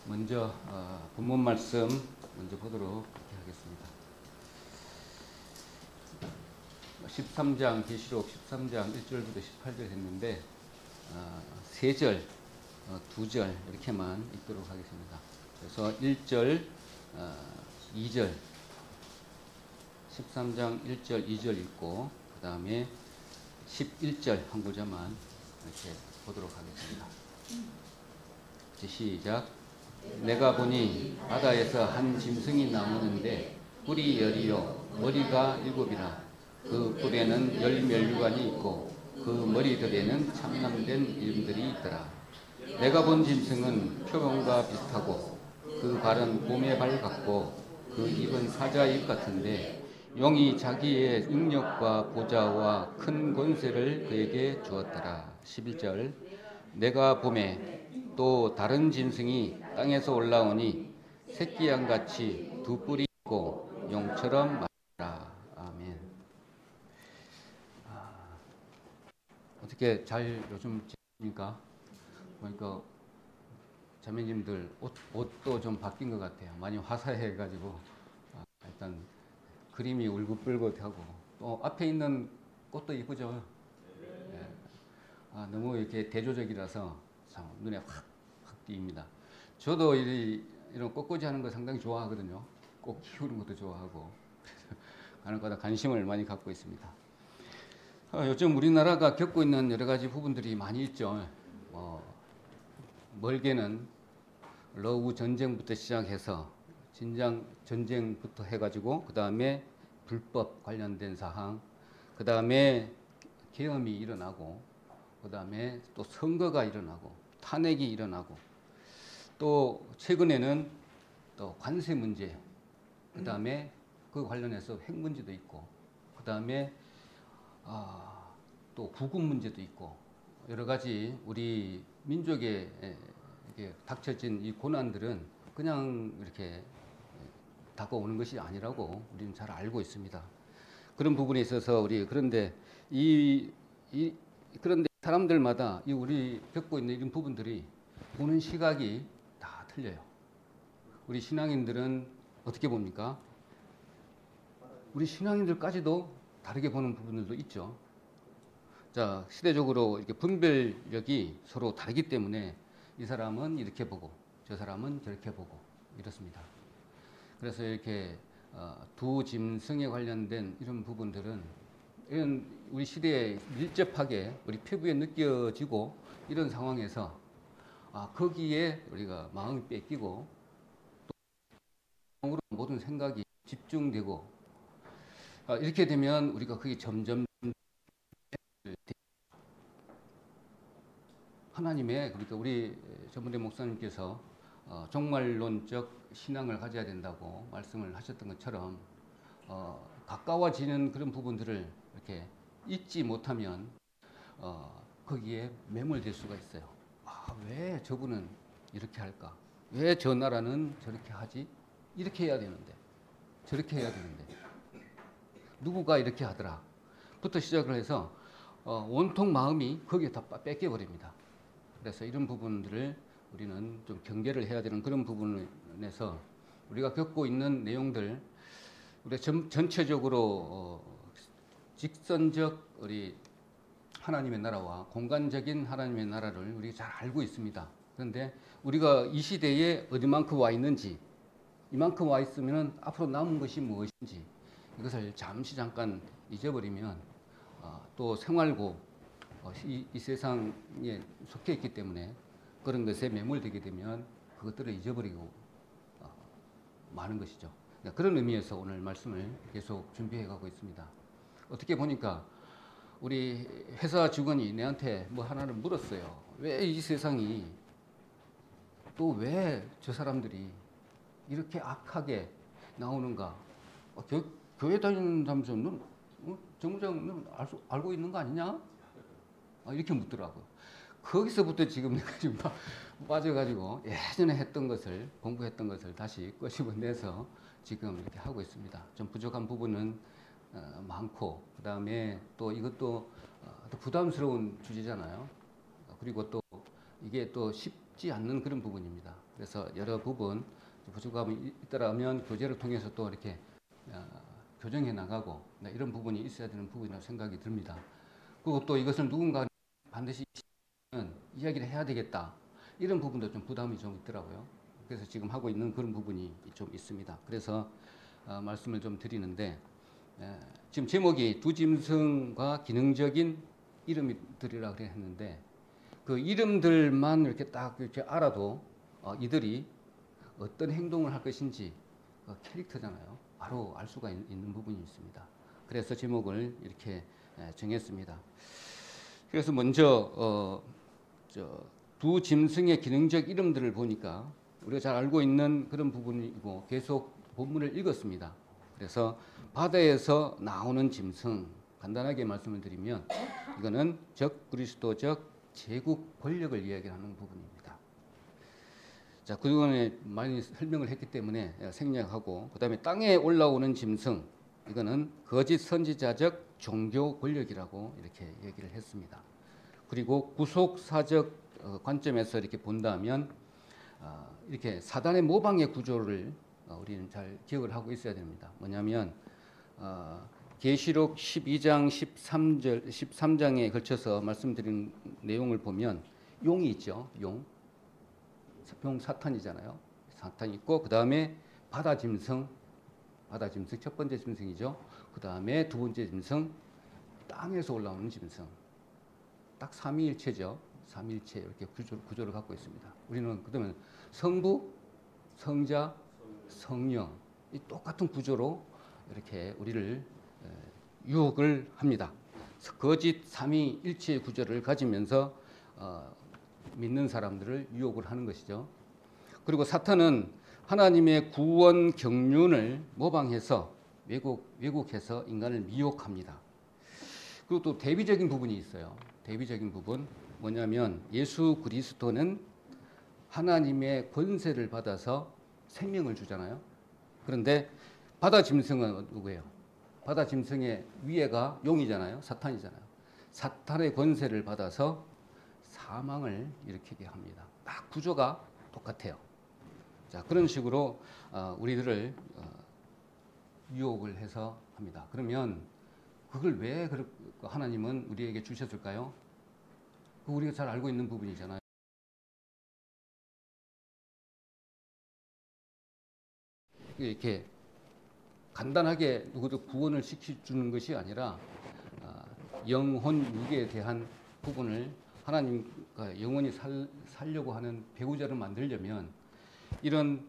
먼저 본문 말씀 먼저 보도록 하겠습니다. 13장 계시록 13장 1절부터 18절 했는데 3절, 2절 이렇게만 읽도록 하겠습니다. 그래서 1절, 2절 13장 1절, 2절 읽고 그 다음에 11절 한 구절만 이렇게 보도록 하겠습니다. 시작. 내가 보니 바다에서 한 짐승이 나오는데 뿔이 10이요 머리가 7이라. 그 뿔에는 10면류관이 있고 그 머리들에는 참남된 이름들이 있더라. 내가 본 짐승은 표범과 비슷하고 그 발은 곰의 발 같고 그 입은 사자의 입 같은데 용이 자기의 능력과 보좌와 큰 권세를 그에게 주었더라. 11절. 내가 보매 또 다른 짐승이 땅에서 올라오니 새끼 양같이 두 뿔이 있고 용처럼 말하라. 아멘. 어떻게 잘 요즘 지냅니까? 보니까 자매님들 옷도 좀 바뀐 것 같아요. 많이 화사해가지고 일단 그림이 울긋불긋하고 또 앞에 있는 꽃도 이쁘죠. 네. 너무 이렇게 대조적이라서 참 눈에 확 띄입니다. 저도 이런 꽃꽂이 하는 거 상당히 좋아하거든요. 꽃 키우는 것도 좋아하고 간혹가다 관심을 많이 갖고 있습니다. 요즘 우리나라가 겪고 있는 여러 가지 부분들이 많이 있죠. 멀게는 러우 전쟁부터 시작해서 진장 전쟁부터 해가지고 그 다음에 불법 관련된 사항, 그 다음에 계엄이 일어나고, 그 다음에 또 선거가 일어나고, 탄핵이 일어나고, 또 최근에는 또 관세 문제, 그 다음에 그 관련해서 핵 문제도 있고, 그 다음에 또 구금 문제도 있고, 여러 가지 우리 민족에 닥쳐진 이 고난들은 그냥 이렇게 다가오는 것이 아니라고 우리는 잘 알고 있습니다. 그런 부분에 있어서 그런데 사람들마다 우리 겪고 있는 이런 부분들이 보는 시각이 다 틀려요. 우리 신앙인들은 어떻게 봅니까? 우리 신앙인들까지도 다르게 보는 부분들도 있죠. 자, 시대적으로 이렇게 분별력이 서로 다르기 때문에 이 사람은 이렇게 보고 저 사람은 저렇게 보고 이렇습니다. 그래서 이렇게 두 짐승에 관련된 이런 부분들은 이런 우리 시대에 밀접하게 우리 피부에 느껴지고 이런 상황에서 거기에 우리가 마음이 뺏기고 또 모든 생각이 집중되고 이렇게 되면 우리가 그게 점점 하나님의 그러니까 우리 전문대 목사님께서 종말론적 신앙을 가져야 된다고 말씀을 하셨던 것처럼 가까워지는 그런 부분들을 이렇게 잊지 못하면 거기에 매몰될 수가 있어요. 왜 저분은 이렇게 할까? 왜 저 나라는 저렇게 하지? 이렇게 해야 되는데 저렇게 해야 되는데 누구가 이렇게 하더라 부터 시작을 해서 온통 마음이 거기에 다 뺏겨 버립니다. 그래서 이런 부분들을 우리는 좀 경계를 해야 되는 그런 부분에서 우리가 겪고 있는 내용들 우리 전체적으로 직선적 우리 하나님의 나라와 공간적인 하나님의 나라를 우리가 잘 알고 있습니다. 그런데 우리가 이 시대에 어디만큼 와 있는지, 이만큼 와 있으면 앞으로 남은 것이 무엇인지 이것을 잠깐 잊어버리면 또 생활고 이 세상에 속해 있기 때문에 그런 것에 매몰되게 되면 그것들을 잊어버리고 마는 것이죠. 그런 의미에서 오늘 말씀을 계속 준비해 가고 있습니다. 어떻게 보니까 우리 회사 직원이 내한테 뭐 하나를 물었어요. 왜 이 세상이 또 왜 저 사람들이 이렇게 악하게 나오는가? 교회 다니면서 넌 정무장 넌 알고 있는 거 아니냐? 이렇게 묻더라고요. 거기서부터 지금 내가 지금 빠져가지고 예전에 했던 것을 공부했던 것을 다시 끄집어내서 지금 이렇게 하고 있습니다. 좀 부족한 부분은 많고 그 다음에 또 이것도 또 부담스러운 주제잖아요. 그리고 또 이게 또 쉽지 않는 그런 부분입니다. 그래서 여러 부분 부족함이 있더라면 교제를 통해서 또 이렇게 교정해 나가고 이런 부분이 있어야 되는 부분이라고 생각이 듭니다. 그리고 또 이것을 누군가 반드시 이야기를 해야 되겠다. 이런 부분도 좀 부담이 좀 있더라고요. 그래서 지금 하고 있는 그런 부분이 좀 있습니다. 그래서 말씀을 좀 드리는데 지금 제목이 두 짐승과 기능적인 이름들이라고 했는데 그 이름들만 이렇게 딱 이렇게 알아도 이들이 어떤 행동을 할 것인지 캐릭터잖아요. 바로 알 수가 있는 부분이 있습니다. 그래서 제목을 이렇게 정했습니다. 그래서 먼저 두 짐승의 기능적 이름들을 보니까 우리가 잘 알고 있는 그런 부분이고 계속 본문을 읽었습니다. 그래서 바다에서 나오는 짐승, 간단하게 말씀을 드리면 이거는 적그리스도적 제국 권력을 이야기하는 부분입니다. 자, 그동안에 많이 설명을 했기 때문에 생략하고, 그 다음에 땅에 올라오는 짐승, 이거는 거짓 선지자적 종교 권력이라고 이렇게 얘기를 했습니다. 그리고 구속사적 관점에서 이렇게 본다면 이렇게 사단의 모방의 구조를 우리는 잘 기억을 하고 있어야 됩니다. 뭐냐면 계시록 12장 13장에 걸쳐서 말씀드린 내용을 보면 용이 있죠. 용 사탄이잖아요. 사탄이 있고 그 다음에 바다 짐승 첫 번째 짐승이죠. 그 다음에 두 번째 짐승 땅에서 올라오는 짐승. 딱 삼위일체죠. 삼위일체 이렇게 구조를 갖고 있습니다. 우리는 그러면 성부, 성자, 성령 이 똑같은 구조로 이렇게 우리를 유혹을 합니다. 거짓 삼위일체의 구조를 가지면서 믿는 사람들을 유혹을 하는 것이죠. 그리고 사탄은 하나님의 구원 경륜을 모방해서 왜곡해서 인간을 미혹합니다. 그리고 또 대비적인 부분이 있어요. 대비적인 부분 뭐냐면 예수 그리스도는 하나님의 권세를 받아서 생명을 주잖아요. 그런데 바다 짐승은 누구예요? 바다 짐승의 위에가 용이잖아요. 사탄이잖아요. 사탄의 권세를 받아서 사망을 일으키게 합니다. 딱 구조가 똑같아요. 자, 그런 식으로 우리들을 유혹을 해서 합니다. 그러면 그걸 왜 하나님은 우리에게 주셨을까요? 우리가 잘 알고 있는 부분이잖아요. 이렇게 간단하게 누구도 구원을 시켜주는 것이 아니라 영혼, 육에 대한 부분을 하나님과 영원히 살려고 하는 배우자를 만들려면 이런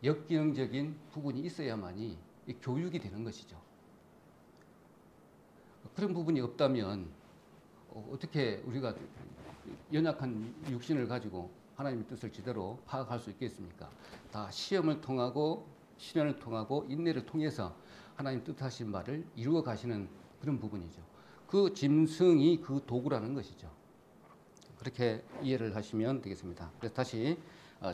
역기능적인 부분이 있어야만이 교육이 되는 것이죠. 그런 부분이 없다면 어떻게 우리가 연약한 육신을 가지고 하나님의 뜻을 제대로 파악할 수 있겠습니까? 다 시험을 통하고 시련을 통하고 인내를 통해서 하나님 뜻하신 바를 이루어 가시는 그런 부분이죠. 그 짐승이 그 도구라는 것이죠. 그렇게 이해를 하시면 되겠습니다. 그래서 다시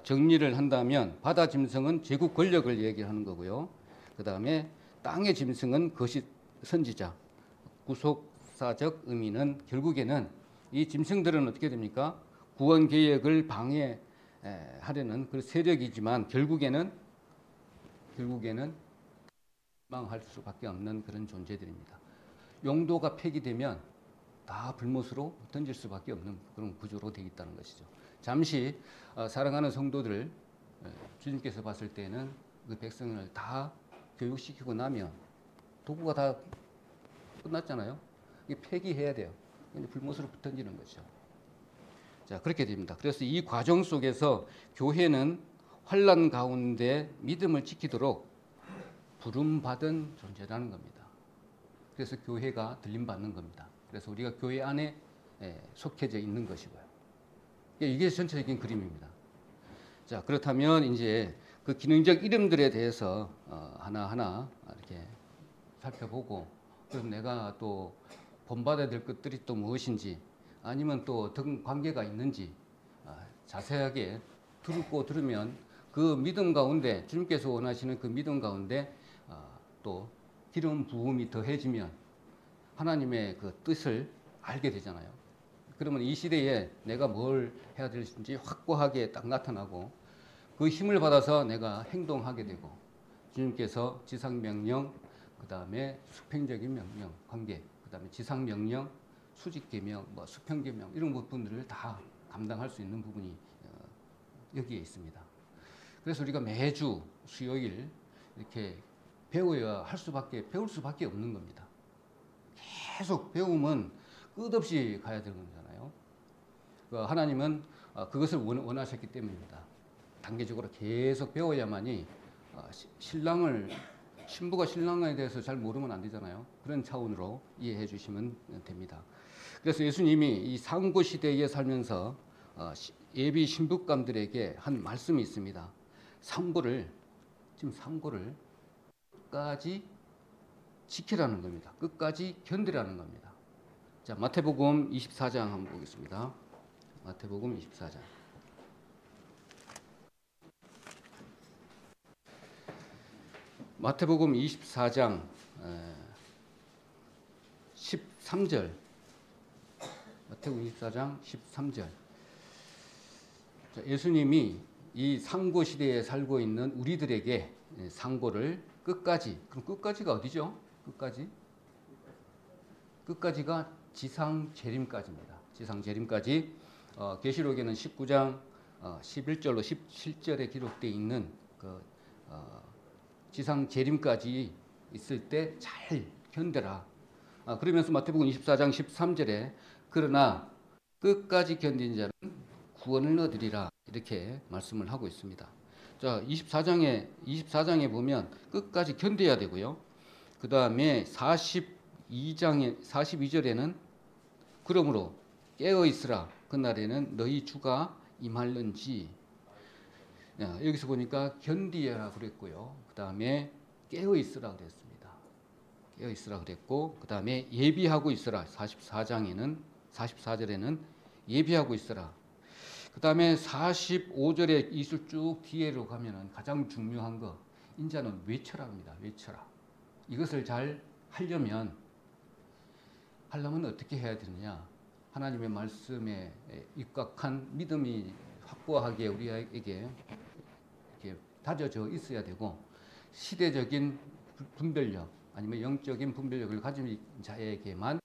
정리를 한다면 바다 짐승은 제국 권력을 얘기하는 거고요. 그 다음에 땅의 짐승은 거짓 선지자, 구속사적 의미는 결국에는 이 짐승들은 어떻게 됩니까? 구원 계획을 방해하려는 그 세력이지만 결국에는 망할 수밖에 없는 그런 존재들입니다. 용도가 폐기되면 다 불못으로 던질 수밖에 없는 그런 구조로 되어 있다는 것이죠. 잠시 사랑하는 성도들 주님께서 봤을 때는 그 백성을 다 교육시키고 나면 도구가 다 끝났잖아요. 이게 폐기해야 돼요. 불못으로 던지는 거죠. 자, 그렇게 됩니다. 그래서 이 과정 속에서 교회는 환난 가운데 믿음을 지키도록 부름받은 존재라는 겁니다. 그래서 교회가 들림받는 겁니다. 그래서 우리가 교회 안에 속해져 있는 것이고요. 이게 전체적인 그림입니다. 자, 그렇다면 이제 그 기능적 이름들에 대해서 하나하나 이렇게 살펴보고 그럼 내가 또 본받아야 될 것들이 또 무엇인지 아니면 또 어떤 관계가 있는지 자세하게 들으면 그 믿음 가운데 주님께서 원하시는 그 믿음 가운데 또 기름 부음이 더해지면 하나님의 그 뜻을 알게 되잖아요. 그러면 이 시대에 내가 뭘 해야 될지 확고하게 딱 나타나고 그 힘을 받아서 내가 행동하게 되고 주님께서 지상명령, 그 다음에 수평적인 명령, 관계, 그 다음에 지상명령, 수직계명, 뭐 수평계명 이런 부분들을 다 감당할 수 있는 부분이 여기에 있습니다. 그래서 우리가 매주 수요일 이렇게 배울 수밖에 없는 겁니다. 계속 배우면 끝없이 가야 되는 거잖아요. 하나님은 그것을 원하셨기 때문입니다. 단계적으로 계속 배워야만이 신부가 신랑에 대해서 잘 모르면 안 되잖아요. 그런 차원으로 이해해 주시면 됩니다. 그래서 예수님이 이 상고 시대에 살면서 예비 신부감들에게 한 말씀이 있습니다. 상고를 끝까지 지키라는 겁니다. 끝까지 견디라는 겁니다. 자, 마태복음 24장 한번 보겠습니다. 마태복음 24장. 마태복음 24장 13절. 마태복음 24장 13절. 자, 예수님이 이 상고 시대에 살고 있는 우리들에게 상고를 끝까지, 그럼 끝까지가 어디죠? 끝까지가 지상 재림까지입니다. 지상 재림까지. 계시록에는 19장 11절로 17절에 기록되어 있는 그 지상 재림까지 있을 때 잘 견뎌라. 그러면서 마태복음 24장 13절에 그러나 끝까지 견딘 자는 구원을 얻으리라 이렇게 말씀을 하고 있습니다. 자, 24장에 보면 끝까지 견뎌야 되고요. 그 다음에 42절에는 그러므로 깨어 있으라 그날에는 너희 주가 임할는지. 여기서 보니까 견디라 그랬고요. 그 다음에 깨어 있으라 그랬습니다. 깨어 있으라 그랬고, 그 다음에 예비하고 있으라. 44절에는 예비하고 있으라. 그 다음에 45절에 이술 쭉 뒤에로 가면은 가장 중요한 거, 인자는 외쳐라 합니다. 외쳐라. 이것을 잘 하려면 어떻게 해야 되느냐? 하나님의 말씀에 입각한 믿음이 확고하게 우리에게 이렇게 다져져 있어야 되고, 시대적인 분별력 아니면 영적인 분별력을 가진 자에게만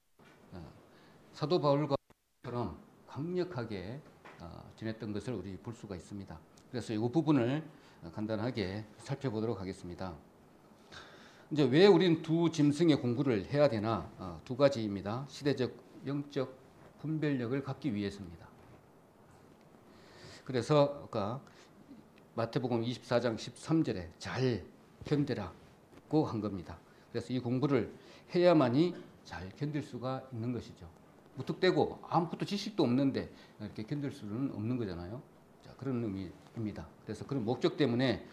사도 바울과처럼 강력하게 지냈던 것을 우리 볼 수가 있습니다. 그래서 이 부분을 간단하게 살펴보도록 하겠습니다. 이제 왜 우리는 두 짐승의 공부를 해야 되나? 두 가지입니다. 시대적, 영적 분별력을 갖기 위해서입니다. 그래서 아까 마태복음 24장 13절에 잘 견디라고 한 겁니다. 그래서 이 공부를 해야만이 잘 견딜 수가 있는 것이죠. 무턱대고 아무것도 지식도 없는데 이렇게 견딜 수는 없는 거잖아요. 자, 그런 의미입니다. 그래서 그런 목적 때문에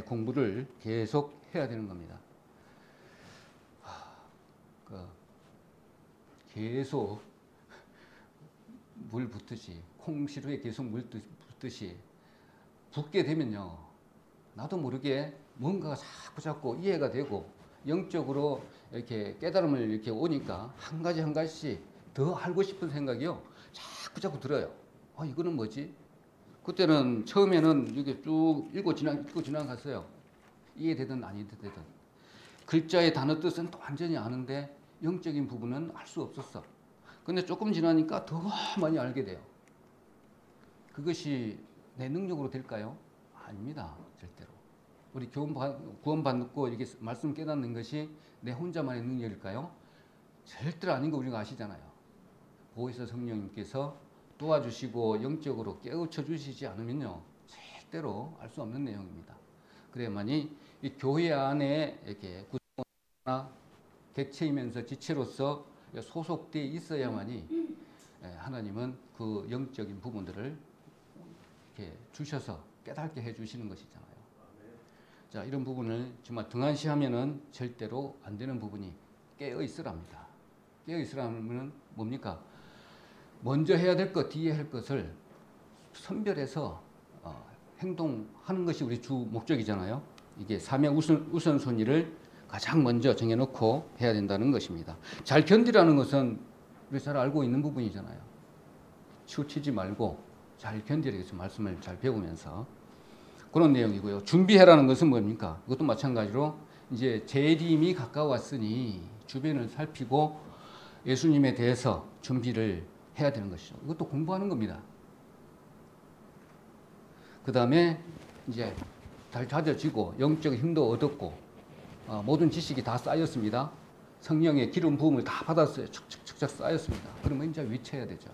공부를 계속 해야 되는 겁니다. 계속 물 붓듯이, 콩시루에 계속 물 붓듯이 붓게 되면요, 나도 모르게 뭔가가 자꾸 이해가 되고 영적으로 이렇게 깨달음을 이렇게 오니까 한 가지씩 더 알고 싶은 생각이요 자꾸 들어요. 이거는 뭐지? 그때는 처음에는 이게 쭉 읽고 지나갔어요. 이해되든 아니되든 글자의 단어 뜻은 또 완전히 아는데 영적인 부분은 알 수 없었어. 근데 조금 지나니까 더 많이 알게 돼요. 그것이 내 능력으로 될까요? 아닙니다. 절대로. 우리 구원받고 이렇게 말씀 깨닫는 것이 내 혼자만의 능력일까요? 절대로 아닌 거 우리가 아시잖아요. 보혜사 성령님께서 도와주시고 영적으로 깨우쳐 주시지 않으면요, 절대로 알 수 없는 내용입니다. 그래야만이 이 교회 안에 이렇게 구성원이나 객체이면서 지체로서 소속되어 있어야만이 하나님은 그 영적인 부분들을 이렇게 주셔서 깨닫게 해주시는 것이잖아요. 자, 이런 부분을 정말 등한시하면은 절대로 안 되는 부분이 깨어 있으랍니다. 깨어 있으라면 뭡니까? 먼저 해야 될 것, 뒤에 할 것을 선별해서 행동하는 것이 우리 주 목적이잖아요. 이게 삶의 우선순위를 가장 먼저 정해놓고 해야 된다는 것입니다. 잘 견디라는 것은 우리 잘 알고 있는 부분이잖아요. 치우치지 말고 잘 견디라고 해서 말씀을 잘 배우면서. 그런 내용이고요. 준비해라는 것은 뭡니까? 이것도 마찬가지로 이제 재림이 가까웠으니 주변을 살피고 예수님에 대해서 준비를 해야 되는 것이죠. 이것도 공부하는 겁니다. 그 다음에 이제 잘 다져지고 영적 힘도 얻었고 모든 지식이 다 쌓였습니다. 성령의 기름 부음을 다 받았어요. 척척척척 쌓였습니다. 그러면 이제 외쳐야 되죠.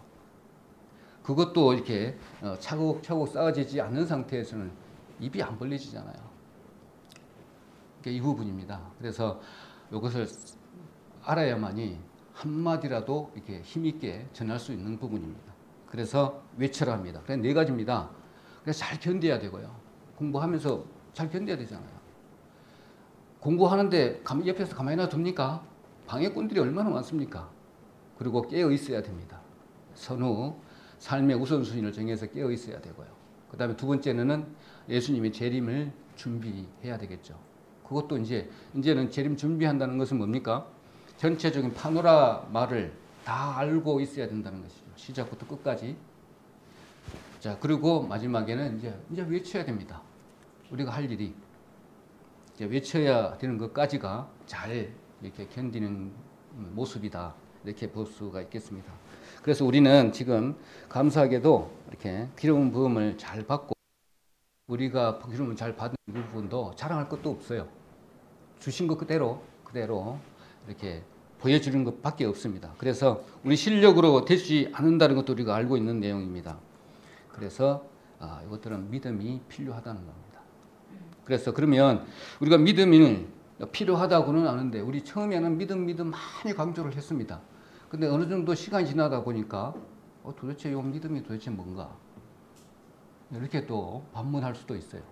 그것도 이렇게 차곡차곡 쌓아지지 않는 상태에서는 입이 안 벌려지잖아요. 이 부분입니다. 그래서 이것을 알아야만이 한마디라도 이렇게 힘있게 전할 수 있는 부분입니다. 그래서 외쳐라 합니다. 그래서 4가지입니다. 그래서 잘 견뎌야 되고요. 공부하면서 잘 견뎌야 되잖아요. 공부하는데 옆에서 가만히 놔둡니까? 방해꾼들이 얼마나 많습니까? 그리고 깨어 있어야 됩니다. 선후, 삶의 우선순위를 정해서 깨어 있어야 되고요. 그 다음에 2번째는 예수님의 재림을 준비해야 되겠죠. 그것도 이제는 재림 준비한다는 것은 뭡니까? 전체적인 파노라마를 다 알고 있어야 된다는 것이죠. 시작부터 끝까지. 자, 그리고 마지막에는 이제 외쳐야 됩니다. 우리가 할 일이. 이제 외쳐야 되는 것까지가 잘 이렇게 견디는 모습이다. 이렇게 볼 수가 있겠습니다. 그래서 우리는 지금 감사하게도 이렇게 기름 부음을 잘 받고 우리가 기름을 잘 받은 부분도 자랑할 것도 없어요. 주신 것 그대로 이렇게 보여주는 것밖에 없습니다. 그래서 우리 실력으로 되지 않는다는 것도 우리가 알고 있는 내용입니다. 그래서 이것들은 믿음이 필요하다는 겁니다. 그래서 그러면 우리가 믿음이 필요하다고는 아는데 우리 처음에는 믿음 많이 강조를 했습니다. 근데 어느 정도 시간이 지나다 보니까 도대체 이 믿음이 도대체 뭔가 이렇게 또 반문할 수도 있어요.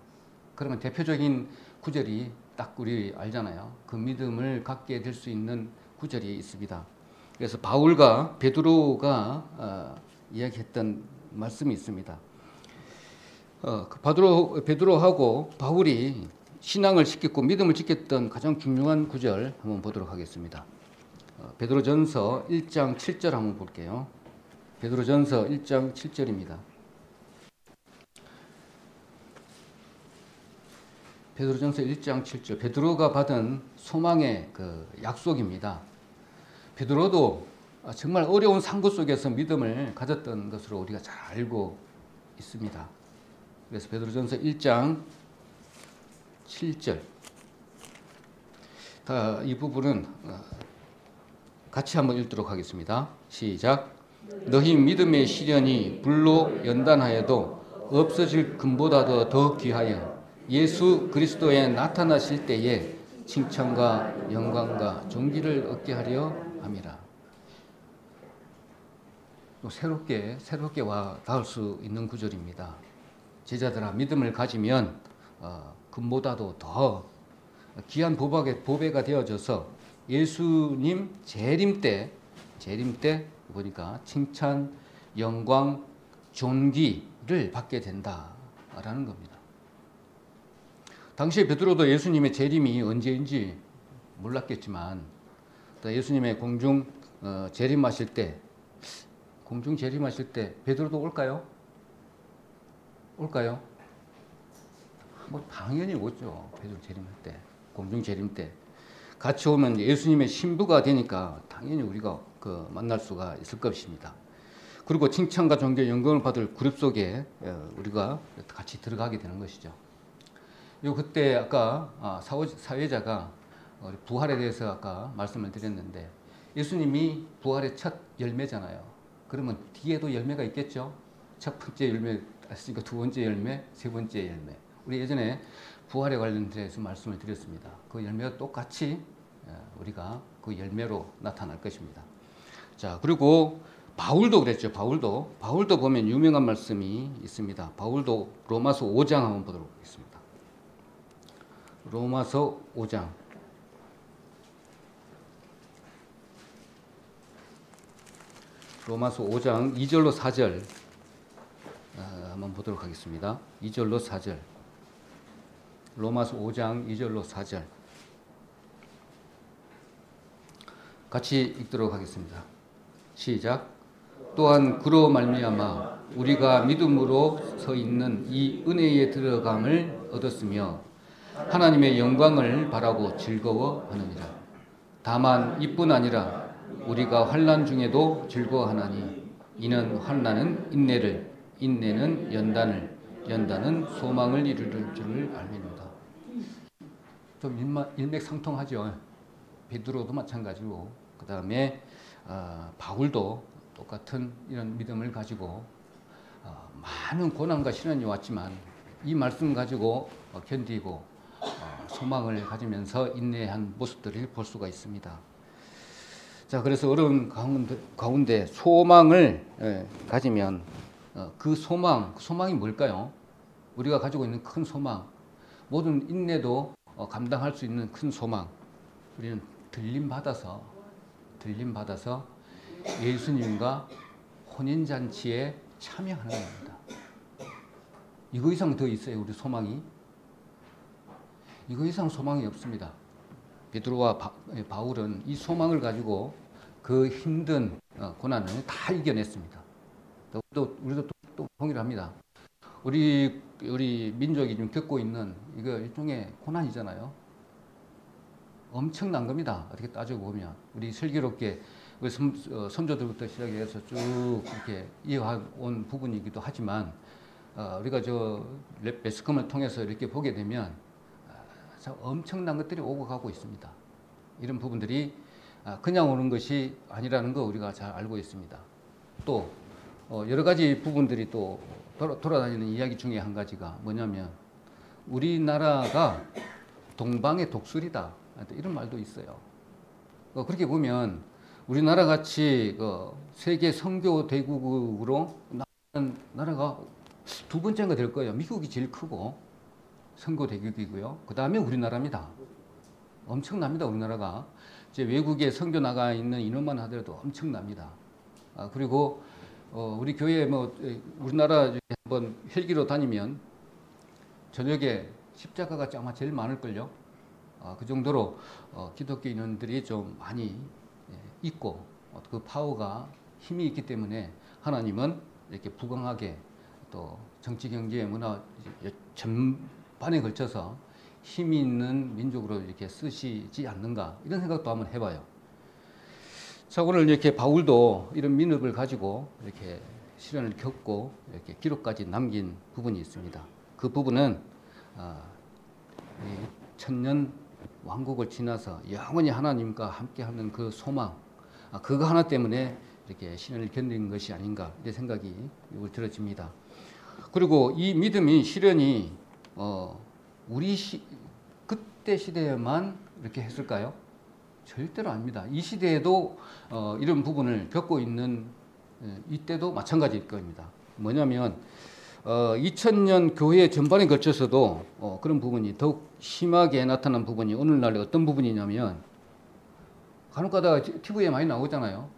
그러면 대표적인 구절이 딱 우리 알잖아요. 그 믿음을 갖게 될 수 있는 구절이 있습니다. 그래서 바울과 베드로가 이야기했던 말씀이 있습니다. 베드로하고 바울이 신앙을 지켰고 믿음을 지켰던 가장 중요한 구절 한번 보도록 하겠습니다. 베드로전서 1장 7절 한번 볼게요. 베드로전서 1장 7절입니다. 베드로전서 1장 7절. 베드로가 받은 소망의 그 약속입니다. 베드로도 정말 어려운 상고 속에서 믿음을 가졌던 것으로 우리가 잘 알고 있습니다. 그래서 베드로전서 1장 7절. 이 부분은 같이 한번 읽도록 하겠습니다. 시작. 너희 믿음의 시련이 불로 연단하여도 없어질 금보다도 더 귀하여 예수 그리스도에 나타나실 때에 칭찬과 영광과 존귀를 얻게 하려 함이라. 새롭게 와 닿을 수 있는 구절입니다. 제자들아, 믿음을 가지면 금보다도 더 귀한 보배가 되어져서 예수님 재림 때 보니까 칭찬, 영광, 존귀를 받게 된다라는 겁니다. 당시에 베드로도 예수님의 재림이 언제인지 몰랐겠지만 예수님의 공중 재림하실 때 베드로도 올까요? 뭐 당연히 오죠. 베드로 재림할 때, 공중 재림 때 같이 오면 예수님의 신부가 되니까 당연히 우리가 만날 수가 있을 것입니다. 그리고 칭찬과 존귀, 영광을 받을 그룹 속에 우리가 같이 들어가게 되는 것이죠. 그때 아까 사회자가 부활에 대해서 아까 말씀을 드렸는데 예수님이 부활의 첫 열매잖아요. 그러면 뒤에도 열매가 있겠죠. 첫 번째 열매 했으니까 두 번째 열매, 세 번째 열매. 우리 예전에 부활에 관련해서 말씀을 드렸습니다. 그 열매가 똑같이 우리가 그 열매로 나타날 것입니다. 자, 그리고 바울도 그랬죠. 바울도 보면 유명한 말씀이 있습니다. 바울도 로마서 5장 한번 보도록 하겠습니다. 로마서 5장. 로마서 5장 2절로 4절 한번 보도록 하겠습니다. 2절로 4절. 로마서 5장 2절로 4절. 같이 읽도록 하겠습니다. 시작. 또한 그로 말미암아 우리가 믿음으로 서 있는 이 은혜에 들어감을 얻었으며 하나님의 영광을 바라고 즐거워하느니라. 다만 이뿐 아니라 우리가 환난 중에도 즐거워하나니 이는 환난은 인내를, 인내는 연단을, 연단은 소망을 이룰 줄을 알미로다. 좀 일맥상통하죠. 베드로도 마찬가지고, 그 다음에 바울도 똑같은 이런 믿음을 가지고 많은 고난과 시련이 왔지만 이 말씀 가지고 견디고 소망을 가지면서 인내한 모습들을 볼 수가 있습니다. 자, 그래서 어려운 가운데 소망을 가지면 그 소망이 뭘까요? 우리가 가지고 있는 큰 소망, 모든 인내도 감당할 수 있는 큰 소망. 우리는 들림 받아서 예수님과 혼인잔치에 참여하는 겁니다. 이거 이상 더 있어요, 우리 소망이? 이거 이상 소망이 없습니다. 베드로와 바울은 이 소망을 가지고 그 힘든 고난을 다 이겨냈습니다. 우리도 또 동일합니다. 우리 민족이 지금 겪고 있는 이거 일종의 고난이잖아요. 엄청난 겁니다. 어떻게 따져보면 우리 슬기롭게 우리 선조들부터 시작해서 쭉 이렇게 이어온 부분이기도 하지만 우리가 매스컴을 통해서 이렇게 보게 되면 엄청난 것들이 오고 가고 있습니다. 이런 부분들이 그냥 오는 것이 아니라는 거 우리가 잘 알고 있습니다. 또 여러 가지 부분들이 또 돌아다니는 이야기 중에 한 가지가 뭐냐면 우리나라가 동방의 독수리다, 이런 말도 있어요. 그렇게 보면 우리나라 같이 세계 선교 대국으로 나가는 나라가 두 번째가 될 거예요. 미국이 제일 크고 선교 대국이고요. 그 다음에 우리나라입니다. 엄청납니다. 우리나라가 이제 외국에 선교 나가 있는 인원만 하더라도 엄청납니다. 그리고 우리 교회 우리나라 한번 헬기로 다니면 저녁에 십자가가 아마 제일 많을걸요. 그 정도로 기독교 인원들이 좀 많이 있고 그 파워가 힘이 있기 때문에 하나님은 이렇게 부강하게 또 정치, 경제, 문화 전반에 걸쳐서 힘이 있는 민족으로 이렇게 쓰시지 않는가, 이런 생각도 한번 해봐요. 자, 오늘 이렇게 바울도 이런 민업을 가지고 이렇게 시련을 겪고 이렇게 기록까지 남긴 부분이 있습니다. 그 부분은 천년 왕국을 지나서 영원히 하나님과 함께하는 그 소망, 그거 하나 때문에 이렇게 시련을 견딘 것이 아닌가, 이런 생각이 들어집니다. 그리고 이 믿음이 시련이 그때 시대에만 이렇게 했을까요? 절대로 아닙니다. 이 시대에도 이런 부분을 겪고 있는 이때도 마찬가지일 겁니다. 뭐냐면 2000년 교회 전반에 걸쳐서도 그런 부분이 더욱 심하게 나타난 부분이 오늘날에 어떤 부분이냐면, 간혹가다가 TV에 많이 나오잖아요.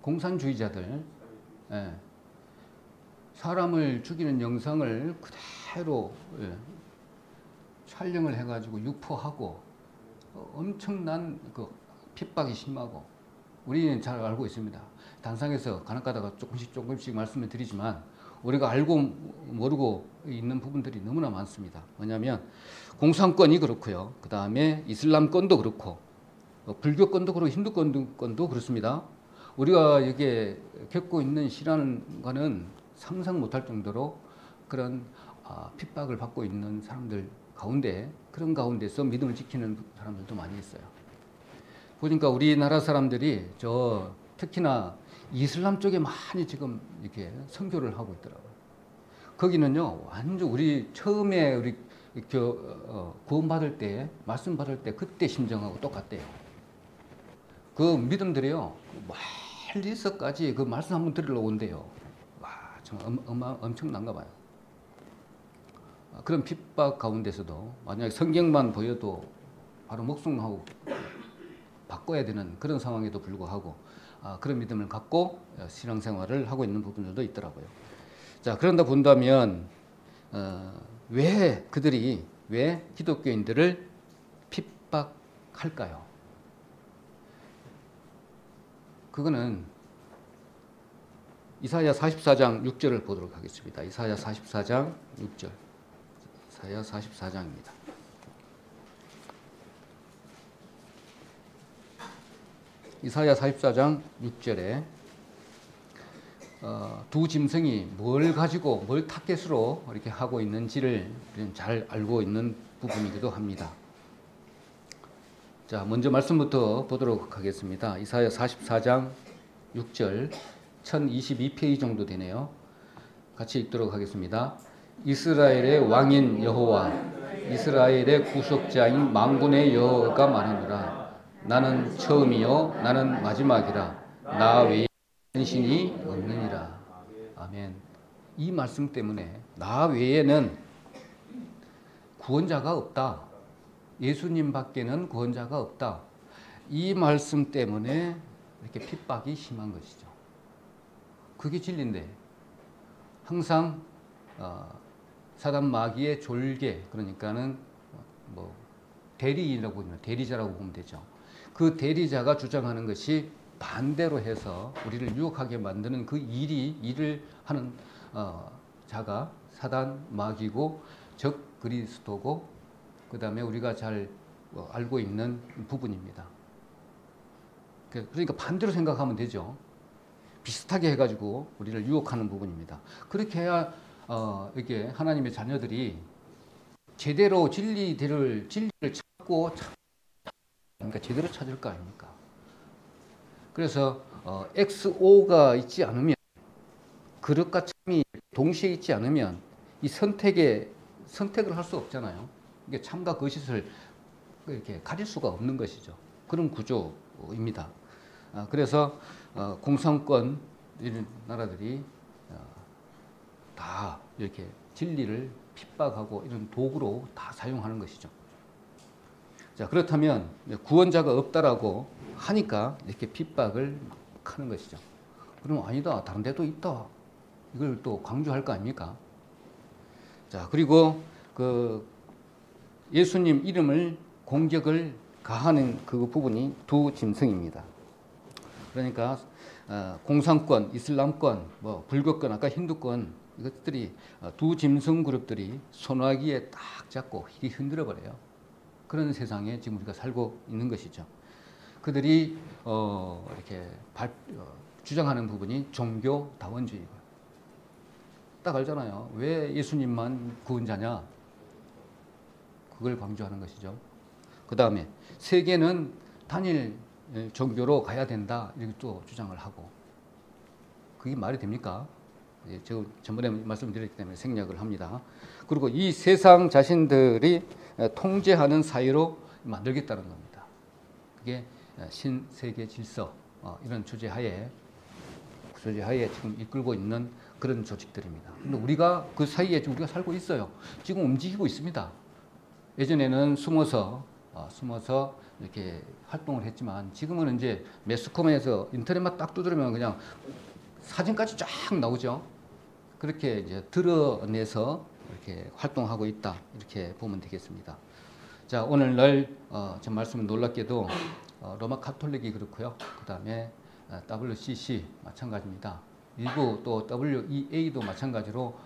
공산주의자들, 사람을 죽이는 영상을 그대로 촬영을 해가지고 유포하고 엄청난 그 핍박이 심하고, 우리는 잘 알고 있습니다. 단상에서 간혹가다가 조금씩 말씀을 드리지만 우리가 알고 모르고 있는 부분들이 너무나 많습니다. 뭐냐면 공산권이 그렇고요. 그 다음에 이슬람권도 그렇고 불교권도 그렇고 힌두권도 그렇습니다. 우리가 이게 겪고 있는 시련과는 상상 못할 정도로 그런 핍박을 받고 있는 사람들 가운데, 그런 가운데서 믿음을 지키는 사람들도 많이 있어요. 보니까 우리나라 사람들이 특히나 이슬람 쪽에 많이 지금 이렇게 선교를 하고 있더라고요. 거기는요, 완전 우리 처음에 우리 구원 받을 때, 말씀 받을 때 그때 심정하고 똑같대요. 그 믿음들이요, 멀리서까지 그 말씀 한번 들으러 온대요. 와, 정말 엄청난가 봐요. 그런 핍박 가운데서도 만약에 성경만 보여도 바로 목숨하고 바꿔야 되는 그런 상황에도 불구하고 그런 믿음을 갖고 신앙생활을 하고 있는 부분들도 있더라고요. 자, 그런다 본다면 왜 기독교인들을 핍박할까요? 그거는 이사야 44장 6절을 보도록 하겠습니다. 이사야 44장 6절. 이사야 44장입니다. 이사야 44장 6절에 두 짐승이 뭘 가지고 뭘 타겟으로 이렇게 하고 있는지를 잘 알고 있는 부분이기도 합니다. 자, 먼저 말씀부터 보도록 하겠습니다. 이사야 44장 6절 1022페이지 정도 되네요. 같이 읽도록 하겠습니다. 이스라엘의 왕인 여호와, 이스라엘의 구속자인 만군의 여호와가 말하노라. 나는 처음이요 나는 마지막이라. 나 외에 신이 없느니라. 아멘. 이 말씀 때문에 나 외에는 구원자가 없다. 예수님 밖에는 구원자가 없다. 이 말씀 때문에 이렇게 핍박이 심한 것이죠. 그게 진리인데 항상 사단 마귀의 졸개, 그러니까는 뭐 대리인이라고 보면 대리자라고 보면 되죠. 그 대리자가 주장하는 것이 반대로 해서 우리를 유혹하게 만드는 그 일을 하는 자가 사단 마귀고 적 그리스도고, 그 다음에 우리가 잘 알고 있는 부분입니다. 그러니까 반대로 생각하면 되죠. 비슷하게 해가지고 우리를 유혹하는 부분입니다. 그렇게 해야 이렇게 하나님의 자녀들이 제대로 진리를 찾고, 그러니까 제대로 찾을 거 아닙니까? 그래서 XO가 있지 않으면, 그릇과 참이 동시에 있지 않으면 이 선택을 할 수 없잖아요. 이게 참과 거짓을 이렇게 가릴 수가 없는 것이죠. 그런 구조입니다. 그래서 공산권 이런 나라들이 다 이렇게 진리를 핍박하고 이런 도구로 다 사용하는 것이죠. 자, 그렇다면 구원자가 없다라고 하니까 이렇게 핍박을 막 하는 것이죠. 그럼 아니다, 다른 데도 있다, 이걸 또 강조할 거 아닙니까? 자, 그리고 그 예수님 이름을 공격을 가하는 그 부분이 두 짐승입니다. 그러니까 공산권, 이슬람권, 뭐 불교권, 아까 힌두권, 이것들이 두 짐승 그룹들이 소나기에 딱 잡고 휘리 흔들어 버려요. 그런 세상에 지금 우리가 살고 있는 것이죠. 그들이 이렇게 주장하는 부분이 종교다원주의고요. 딱 알잖아요. 왜 예수님만 구원자냐? 그걸 강조하는 것이죠. 그 다음에 세계는 단일 종교로 가야 된다, 이렇게 또 주장을 하고. 그게 말이 됩니까? 제가 전번에 말씀드렸기 때문에 생략을 합니다. 그리고 이 세상 자신들이 통제하는 사회로 만들겠다는 겁니다. 그게 신세계 질서, 이런 주제하에 지금 이끌고 있는 그런 조직들입니다. 근데 우리가 그 사이에 우리가 살고 있어요. 지금 움직이고 있습니다. 예전에는 숨어서 이렇게 활동을 했지만, 지금은 이제 매스컴에서 인터넷만 딱 두드리면 그냥 사진까지 쫙 나오죠. 그렇게 이제 드러내서 이렇게 활동하고 있다, 이렇게 보면 되겠습니다. 자, 오늘날 제 말씀은 놀랍게도 로마 카톨릭이 그렇고요. 그 다음에 WCC 마찬가지입니다. 일부 또 WEA도 마찬가지로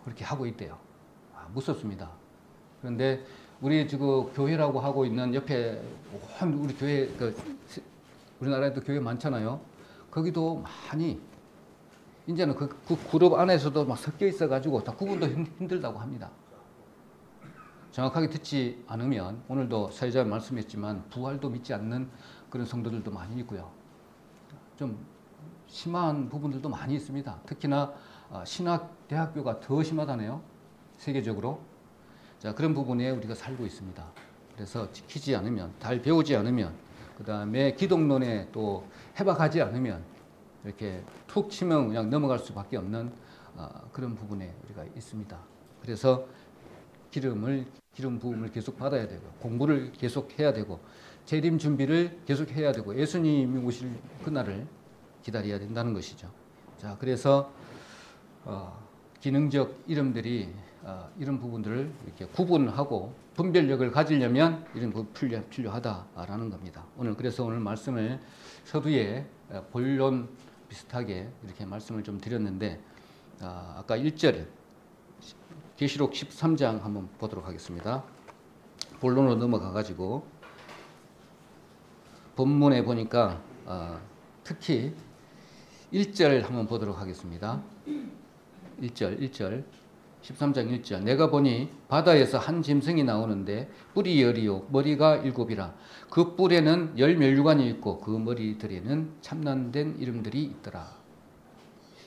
그렇게 하고 있대요. 무섭습니다. 그런데 우리 지금 교회라고 하고 있는 옆에 우리 교회, 우리나라에도 교회 많잖아요. 거기도 많이 이제는 그 그룹 안에서도 막 섞여 있어가지고 다 구분도 힘들다고 합니다. 정확하게 듣지 않으면, 오늘도 사회자 말씀했지만 부활도 믿지 않는 그런 성도들도 많이 있고요. 좀 심한 부분들도 많이 있습니다. 특히나 신학대학교가 더 심하다네요, 세계적으로. 자, 그런 부분에 우리가 살고 있습니다. 그래서 지키지 않으면, 잘 배우지 않으면, 그 다음에 기독론에 또 해박하지 않으면 이렇게 툭 치면 그냥 넘어갈 수밖에 없는 그런 부분에 우리가 있습니다. 그래서 기름 부음을 계속 받아야 되고, 공부를 계속 해야 되고, 재림 준비를 계속 해야 되고, 예수님이 오실 그날을 기다려야 된다는 것이죠. 자, 그래서 기능적 이름들이 이런 부분들을 이렇게 구분하고 분별력을 가지려면 이런 부분이 필요하다라는 겁니다. 그래서 오늘 말씀을 서두에 본론 비슷하게 이렇게 말씀을 좀 드렸는데 아까 1절 계시록 13장 한번 보도록 하겠습니다. 본론으로 넘어가 가지고 본문에 보니까 특히 1절 한번 보도록 하겠습니다. 1절 13장 1절 내가 보니 바다에서 한 짐승이 나오는데 뿔이 열이요 머리가 일곱이라 그 뿔에는 열 면류관이 있고 그 머리들에는 참난된 이름들이 있더라.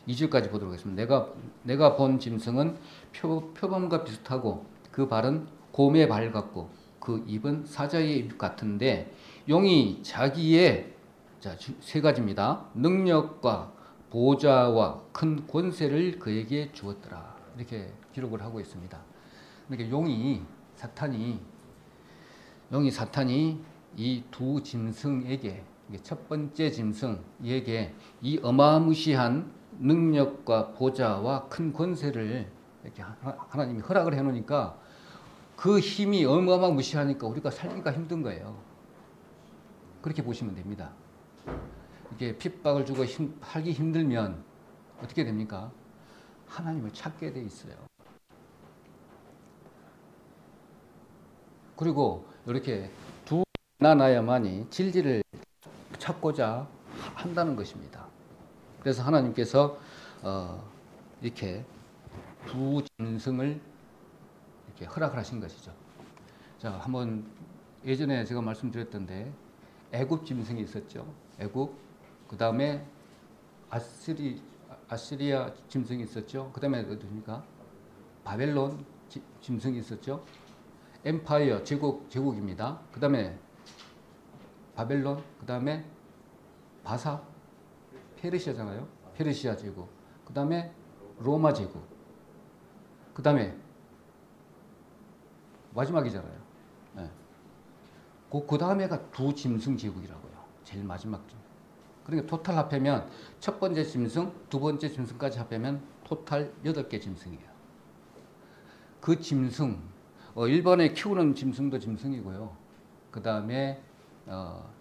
2절까지 보도록 하겠습니다. 내가 본 짐승은 표범과 비슷하고 그 발은 곰의 발 같고 그 입은 사자의 입 같은데 용이 자기의 세 가지입니다. 능력과 보좌와 큰 권세를 그에게 주었더라. 이렇게 기록을 하고 있습니다. 그러니까 용이 사탄이 이 두 짐승에게 첫 번째 짐승에게 이 어마무시한 능력과 보좌와 큰 권세를 이렇게 하나님이 허락을 해놓으니까 그 힘이 어마무시하니까 우리가 살기가 힘든 거예요. 그렇게 보시면 됩니다. 이게 핍박을 주고 살기 힘들면 어떻게 됩니까? 하나님을 찾게 돼 있어요. 그리고 이렇게 두 나나야만이 진리를 찾고자 한다는 것입니다. 그래서 하나님께서 이렇게 두 짐승을 이렇게 허락을 하신 것이죠. 자, 한번 예전에 제가 말씀드렸던데 애굽 짐승이 있었죠. 애굽. 그 다음에 아시리아 짐승이 있었죠. 그 다음에 어디입니까? 바벨론 짐승이 있었죠. 엠파이어 제국입니다. 그 다음에 바벨론, 그 다음에 바사, 페르시아잖아요. 페르시아 제국. 그 다음에 로마 제국. 그 다음에 마지막이잖아요. 네. 그 다음에가 두 짐승 제국이라고요. 제일 마지막 중. 그러니까 토탈 합하면 첫 번째 짐승, 두 번째 짐승까지 합하면 토탈 8개 짐승이에요. 그 짐승, 일본에 키우는 짐승도 짐승이고요. 그 다음에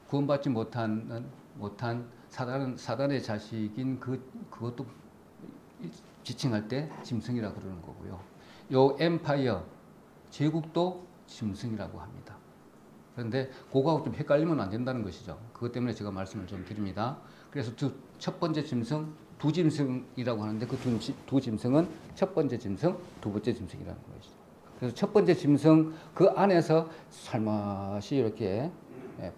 구원받지 못한 사단의 자식인 그것도 지칭할 때 짐승이라 그러는 거고요. 요 엠파이어 제국도 짐승이라고 합니다. 그런데 그거하고 좀 헷갈리면 안 된다는 것이죠. 그것 때문에 제가 말씀을 좀 드립니다. 그래서 첫 번째 짐승, 두 짐승이라고 하는데 그 두 짐승은 첫 번째 짐승, 두 번째 짐승이라는 것이죠. 그래서 첫 번째 짐승 그 안에서 살맛이 이렇게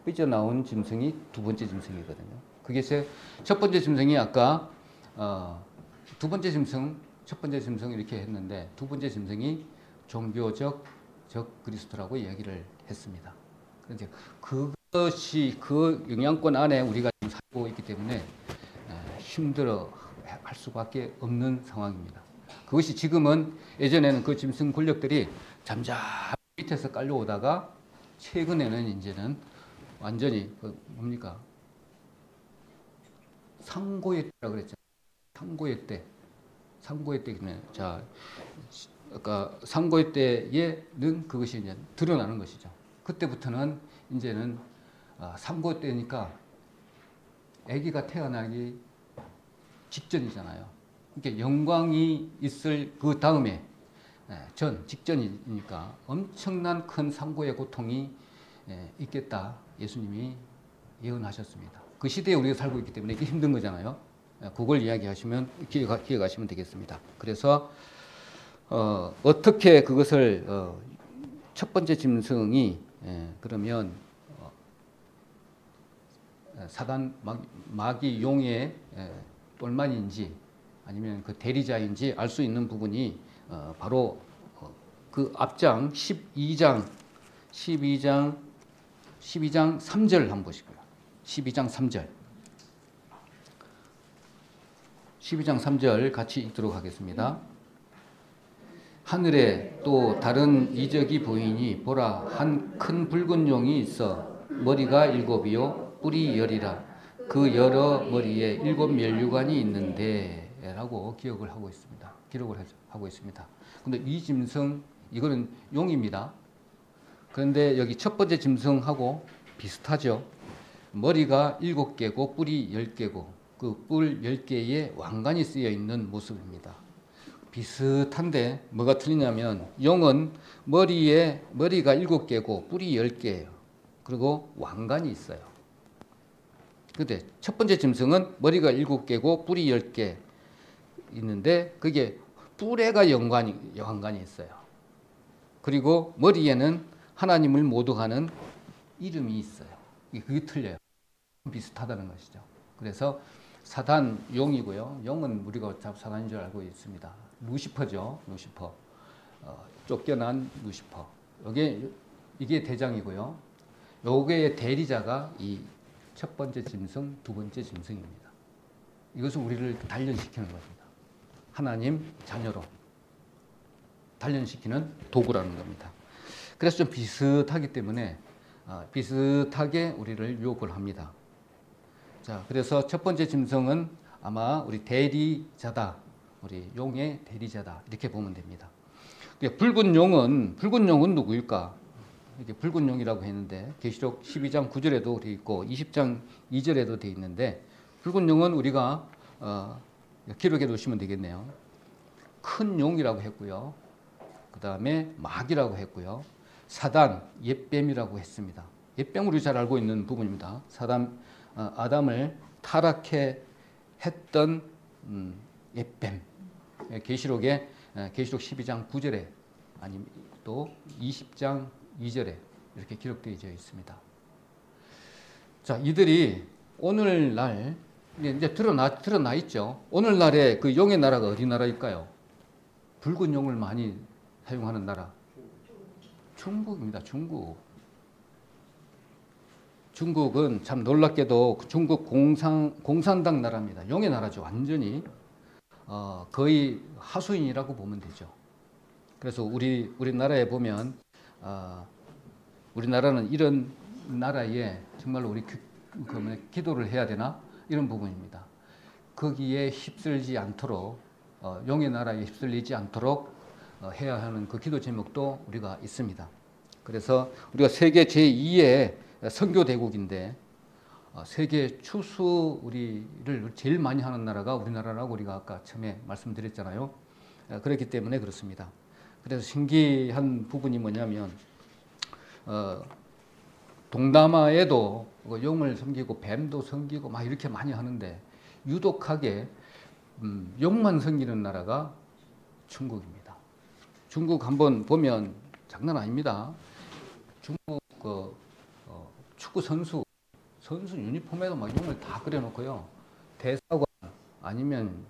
삐져나온 짐승이 두 번째 짐승이거든요. 그게 첫 번째 짐승이 아까 두 번째 짐승, 첫 번째 짐승 이렇게 했는데 두 번째 짐승이 종교적 적 그리스도라고 이야기를 했습니다. 그런데 그것이 그 영향권 안에 우리가 살고 있기 때문에 힘들어 할 수밖에 없는 상황입니다. 그것이 지금은 예전에는 그 짐승 권력들이 잠잠 밑에서 깔려오다가 최근에는 이제는 완전히 뭡니까? 상고의 때라고 그랬죠. 상고의 때는 자 아까 상고의 때에는 그것이 이제 드러나는 것이죠. 그때부터는 이제는 상고 때니까 아기가 태어나기 직전이잖아요. 그러니까 영광이 있을 그 다음에 직전이니까 엄청난 큰 상고의 고통이 있겠다. 예수님이 예언하셨습니다. 그 시대에 우리가 살고 있기 때문에 이게 힘든 거잖아요. 그걸 기억하시면 되겠습니다. 그래서 어떻게 그것을 첫 번째 짐승이 그러면 사단 마귀 용의 똘만인지 아니면 그 대리자인지 알 수 있는 부분이 바로 그 앞장 12장 3절 한번 보시고요. 12장 3절 같이 읽도록 하겠습니다. 하늘에 또 다른 이적이 보이니 보라 한 큰 붉은 용이 있어 머리가 7이요 뿔이 10이라 그 여러 머리에 7 면류관이 있는데 라고 기록을 하고 있습니다. 근데 이 짐승 이거는 용입니다. 그런데 여기 첫 번째 짐승하고 비슷하죠. 머리가 7개고 뿔이 10개고 그 뿔 10개의 왕관이 쓰여 있는 모습입니다. 비슷한데 뭐가 틀리냐면 용은 머리가 7개고 뿔이 10개예요. 그리고 왕관이 있어요. 근데 첫 번째 짐승은 머리가 7개고 뿔이 10개 있는데 그게 뿔에가 왕관이 있어요. 그리고 머리에는 하나님을 모독하는 이름이 있어요. 그게 틀려요. 비슷하다는 것이죠. 그래서 사단 용이고요. 용은 우리가 사단인 줄 알고 있습니다. 루시퍼죠. 루시퍼. 쫓겨난 루시퍼. 이게 대장이고요. 요게의 대리자가 이 첫 번째 짐승, 두 번째 짐승입니다. 이것은 우리를 단련시키는 겁니다. 하나님 자녀로 단련시키는 도구라는 겁니다. 그래서 좀 비슷하기 때문에 비슷하게 우리를 유혹을 합니다. 자, 그래서 첫 번째 짐승은 아마 우리 대리자다. 우리 용의 대리자다. 이렇게 보면 됩니다. 붉은 용은 누구일까? 이렇게 붉은 용이라고 했는데 계시록 12장 9절에도 되어 있고 20장 2절에도 되어 있는데 붉은 용은 우리가 기록해 놓으시면 되겠네요. 큰 용이라고 했고요. 그 다음에 마귀라고 했고요. 사단, 옛뱀이라고 했습니다. 옛뱀 우리 잘 알고 있는 부분입니다. 아담을 타락해 했던 옛뱀. 계시록 12장 9절에 아니면 또 20장 2절에 이렇게 기록되어 있습니다. 자, 이들이 오늘날 이제 드러나 있죠. 오늘날의 그 용의 나라가 어디 나라일까요? 붉은 용을 많이 사용하는 나라. 중국입니다. 중국은 참 놀랍게도 중국 공산당 나라입니다. 용의 나라죠. 완전히 거의 하수인이라고 보면 되죠. 그래서 우리나라에 보면 우리나라는 이런 나라에 정말로 우리 기도를 해야 되나 이런 부분입니다. 거기에 휩쓸지 않도록 용의 나라에 휩쓸리지 않도록 해야 하는 그 기도 제목도 우리가 있습니다. 그래서 우리가 세계 제2의 선교 대국인데 세계 추수 우리를 제일 많이 하는 나라가 우리나라라고 우리가 아까 처음에 말씀드렸잖아요. 그렇기 때문에 그렇습니다. 그래서 신기한 부분이 뭐냐면 동남아에도 용을 섬기고 뱀도 섬기고 막 이렇게 많이 하는데 유독하게 용만 섬기는 나라가 중국입니다. 중국 한번 보면 장난 아닙니다. 중국 축구 선수 유니폼에도 막 용을 다 그려놓고요. 대사관 아니면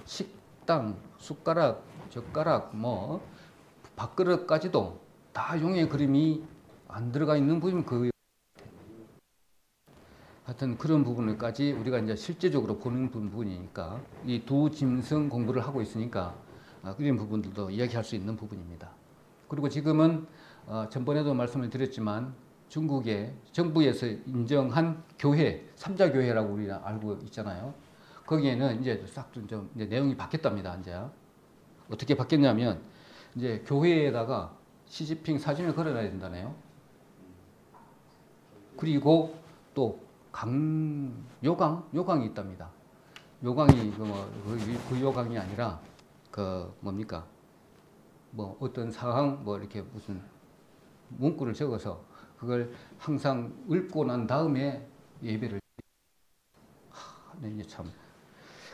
식당 숟가락 젓가락 뭐 밥그릇까지도 다 용의 그림이 안 들어가 있는 부분 하여튼 그런 부분까지 우리가 이제 실제적으로 보는 부분이니까 이 두 짐승 공부를 하고 있으니까 그런 부분들도 이야기할 수 있는 부분입니다. 그리고 지금은 전번에도 말씀을 드렸지만 중국의 정부에서 인정한 교회, 삼자 교회라고 우리가 알고 있잖아요. 거기에는 이제 싹 좀 이제 내용이 바뀌었답니다. 이제 어떻게 바뀌었냐면 이제 교회에다가 시진핑 사진을 걸어놔야 된다네요. 그리고 또 요강이 있답니다. 요강이 그 요강이 아니라 그 뭡니까? 뭐 어떤 상황 뭐 이렇게 무슨 문구를 적어서 그걸 항상 읽고 난 다음에 예배를 이제 참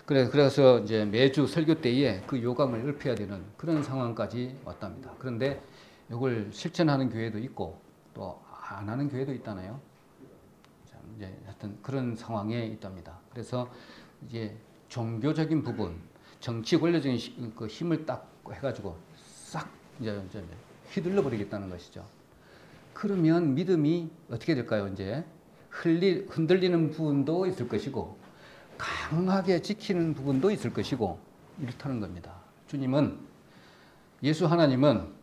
그래서 이제 매주 설교 때에 그 요강을 읊어야 되는 그런 상황까지 왔답니다. 그런데 이걸 실천하는 교회도 있고 또 안 하는 교회도 있다네요. 이제 하여튼 그런 상황에 있답니다. 그래서 이제 종교적인 부분, 정치 권력적인 그 힘을 딱 해가지고 싹 이제 휘둘러 버리겠다는 것이죠. 그러면 믿음이 어떻게 될까요? 이제 흔들리는 부분도 있을 것이고 강하게 지키는 부분도 있을 것이고 이렇다는 겁니다. 예수 하나님은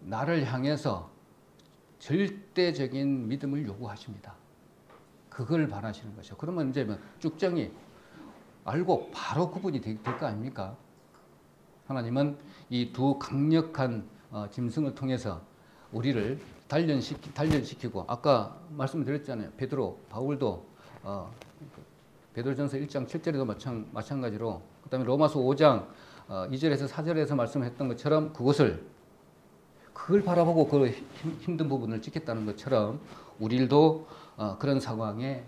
나를 향해서 절대적인 믿음을 요구하십니다. 그걸 바라시는 것이죠. 그러면 이제 쭉정이 알고 바로 구분이 될 거 아닙니까? 하나님은 이 두 강력한 짐승을 통해서 우리를 단련시키고 아까 말씀드렸잖아요. 베드로, 바울도 베드로전서 1장 7절에도 마찬가지로, 그다음에 로마서 5장 2절에서 4절에서 말씀했던 것처럼 그걸 바라보고 그 힘든 부분을 지켰다는 것처럼 우리도 그런 상황에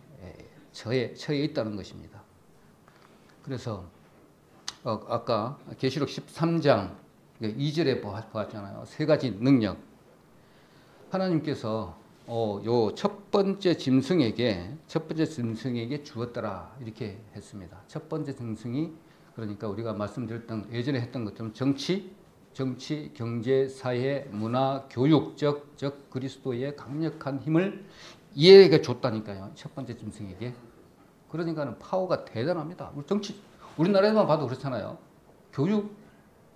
처해 있다는 것입니다. 그래서 아까 계시록 13장 2절에 보았잖아요. 세 가지 능력. 하나님께서 요 첫 번째 짐승에게 주었더라 이렇게 했습니다. 첫 번째 짐승이, 그러니까 우리가 말씀드렸던 예전에 했던 것처럼 정치, 경제, 사회, 문화, 교육적 그리스도의 강력한 힘을 얘에게 줬다니까요. 첫 번째 짐승에게. 그러니까는 파워가 대단합니다. 우리나라에만 봐도 그렇잖아요. 교육,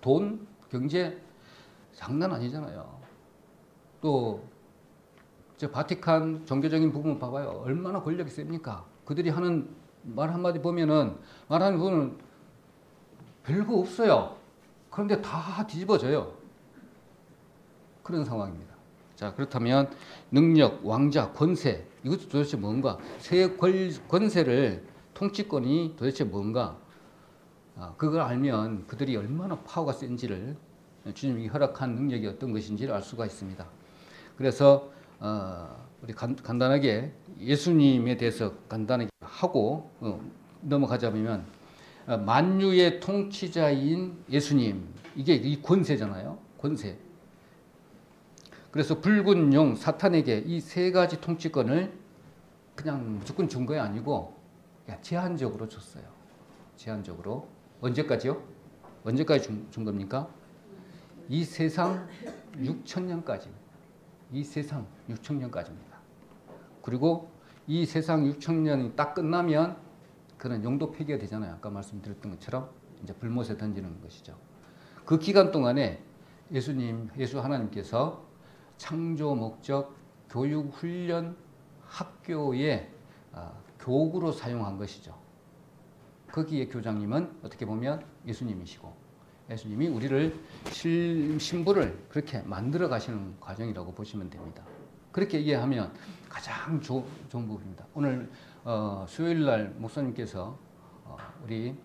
돈, 경제 장난 아니잖아요. 또 저 바티칸 종교적인 부분 봐봐요. 얼마나 권력이 셉니까? 그들이 하는 말 한마디 보면은 말하는 부분은 별거 없어요. 그런데 다 뒤집어져요. 그런 상황입니다. 자, 그렇다면 능력, 왕자, 권세, 이것도 도대체 뭔가? 세 권세를, 통치권이 도대체 뭔가? 그걸 알면 그들이 얼마나 파워가 센지를, 주님이 허락한 능력이 어떤 것인지를 알 수가 있습니다. 그래서 우리 간단하게 예수님에 대해서 간단하게 하고 넘어가자면, 만유의 통치자인 예수님, 이게 이 권세잖아요. 권세. 그래서 붉은 용 사탄에게 이 세 가지 통치권을 그냥 무조건 준 거 아니고 제한적으로 줬어요. 제한적으로. 언제까지요? 언제까지 준 겁니까? 이 세상 6천년까지. 이 세상 6천년까지입니다. 그리고 이 세상 6천년이 딱 끝나면 그런 용도 폐기가 되잖아요. 아까 말씀드렸던 것처럼 이제 불못에 던지는 것이죠. 그 기간 동안에 예수 하나님께서 창조 목적, 교육, 훈련, 학교의 교구로 사용한 것이죠. 거기에 교장님은 어떻게 보면 예수님이시고, 예수님이 우리를 신부를 그렇게 만들어 가시는 과정이라고 보시면 됩니다. 그렇게 이해하면 가장 좋은 부분입니다. 오늘 수요일 날 목사님께서 우리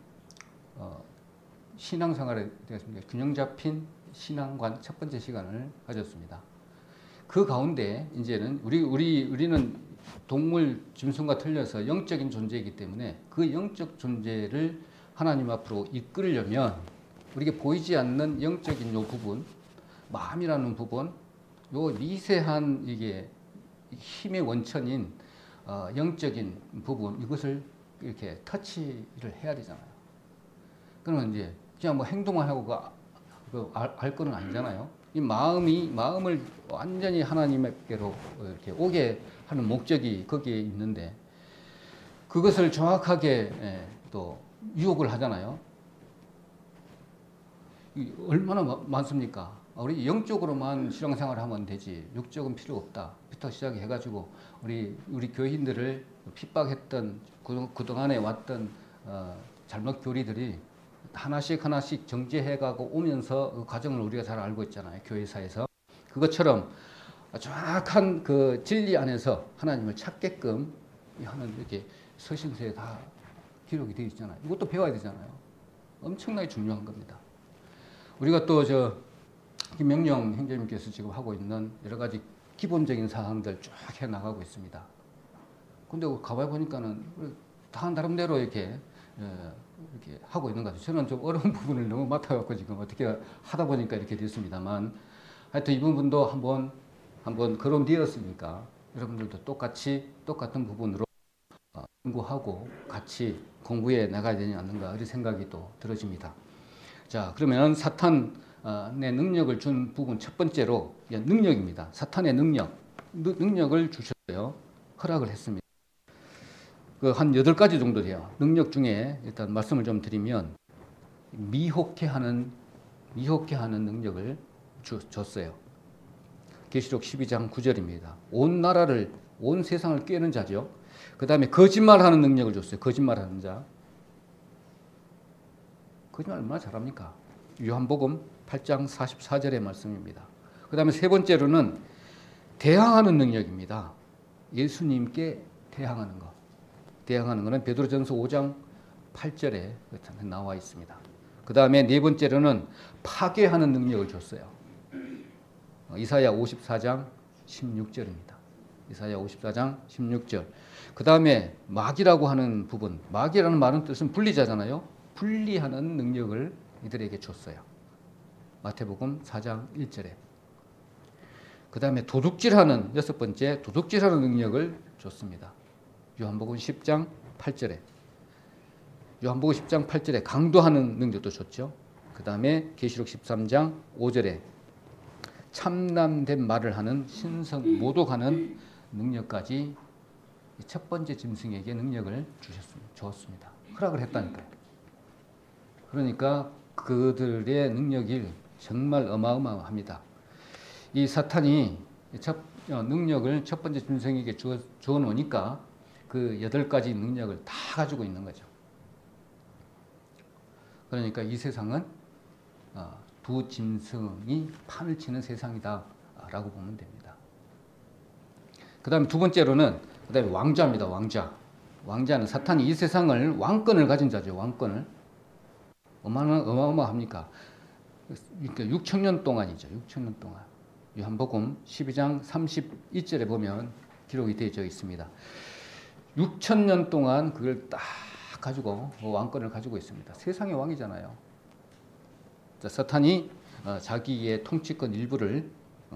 신앙생활에 대해서 균형 잡힌 신앙관 첫 번째 시간을 가졌습니다. 그 가운데 이제는 우리는 동물, 짐승과 틀려서 영적인 존재이기 때문에 그 영적 존재를 하나님 앞으로 이끌려면 우리에게 보이지 않는 영적인 요 부분, 마음이라는 부분, 요 미세한 이게 힘의 원천인 영적인 부분, 이것을 이렇게 터치를 해야 되잖아요. 그러면 이제 그냥 뭐 행동만 하고 알 거는 아니잖아요. 이 마음을 완전히 하나님께로 이렇게 오게 하는 목적이 거기에 있는데, 그것을 정확하게 또 유혹을 하잖아요. 얼마나 많습니까? 우리 영적으로만 신앙생활을 하면 되지, 육적은 필요 없다 부터 시작해가지고 우리 교인들을 핍박했던 그동안에 왔던 잘못 교리들이 하나씩 정제해가고 오면서 그 과정을 우리가 잘 알고 있잖아요. 교회사에서. 그것처럼 정확한 그 진리 안에서 하나님을 찾게끔 하는 이렇게 서신서에 다 기록이 되어 있잖아요. 이것도 배워야 되잖아요. 엄청나게 중요한 겁니다. 우리가 또 김명령 행정님께서 지금 하고 있는 여러 가지 기본적인 사항들 쭉 해 나가고 있습니다. 근데 가봐야 보니까는 다 나름대로 이렇게 하고 있는 것 같아요. 저는 좀 어려운 부분을 너무 맡아갖고 지금 어떻게 하다 보니까 이렇게 됐습니다만, 하여튼 이 부분도 한번 거론되었으니까 여러분들도 똑같은 부분으로 연구하고 같이 공부해 나가야 되지 않는가, 이런 생각이 또 들어집니다. 자, 그러면 사탄의 능력을 준 부분 첫 번째로 능력입니다. 사탄의 능력을 주셨어요. 허락을 했습니다. 한 8가지 정도 돼요. 능력 중에 일단 말씀을 좀 드리면, 미혹해 하는 능력을 줬어요. 계시록 12장 9절입니다. 온 세상을 꿰는 자죠. 그 다음에 거짓말하는 능력을 줬어요. 거짓말하는 자. 거짓말 얼마나 잘합니까? 요한복음 8장 44절의 말씀입니다. 그 다음에 세 번째로는 대항하는 능력입니다. 예수님께 대항하는 것. 대항하는 것은 베드로전서 5장 8절에 나와 있습니다. 그 다음에 네 번째로는 파괴하는 능력을 줬어요. 이사야 54장 16절입니다. 이사야 54장 16절. 그 다음에 마귀라고 하는 부분, 마귀라는 말은 뜻은 분리자잖아요. 분리하는 능력을 이들에게 줬어요. 마태복음 4장 1절에. 그 다음에 도둑질하는, 여섯 번째, 도둑질하는 능력을 줬습니다. 요한복음 10장 8절에. 요한복음 10장 8절에 강도하는 능력도 줬죠. 그 다음에 계시록 13장 5절에 참남된 말을 하는 신성 모독하는 능력까지 첫 번째 짐승에게 능력을 주었습니다. 허락을 했다니까요. 그러니까 그들의 능력이 정말 어마어마합니다. 이 사탄이 능력을 첫 번째 짐승에게 주어 놓으니까 그 8가지 능력을 다 가지고 있는 거죠. 그러니까 이 세상은 두 짐승이 판을 치는 세상이다 라고 보면 됩니다. 그 다음에 두 번째로는 그 다음에 왕자입니다. 왕자는 사탄이 이 세상을 왕권을 가진 자죠. 왕권을. 어마어마합니까? 그러니까 6천년 동안이죠. 6천년 동안. 요한복음 12장 32절에 보면 기록이 되어 있습니다. 6천년 동안 그걸 딱 가지고 왕권을 가지고 있습니다. 세상의 왕이잖아요. 자, 사탄이 자기의 통치권 일부를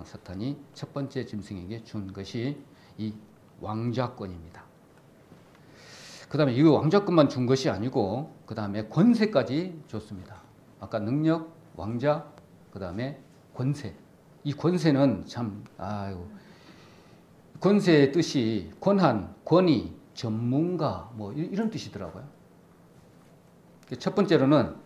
사탄이 첫 번째 짐승에게 준 것이 이 왕자권입니다. 그 다음에 이 왕자권만 준 것이 아니고 그 다음에 권세까지 줬습니다. 아까 능력, 왕자, 그 다음에 권세. 이 권세는 참 권세의 뜻이 권한, 권위, 전문가 뭐 이런 뜻이더라고요. 첫 번째로는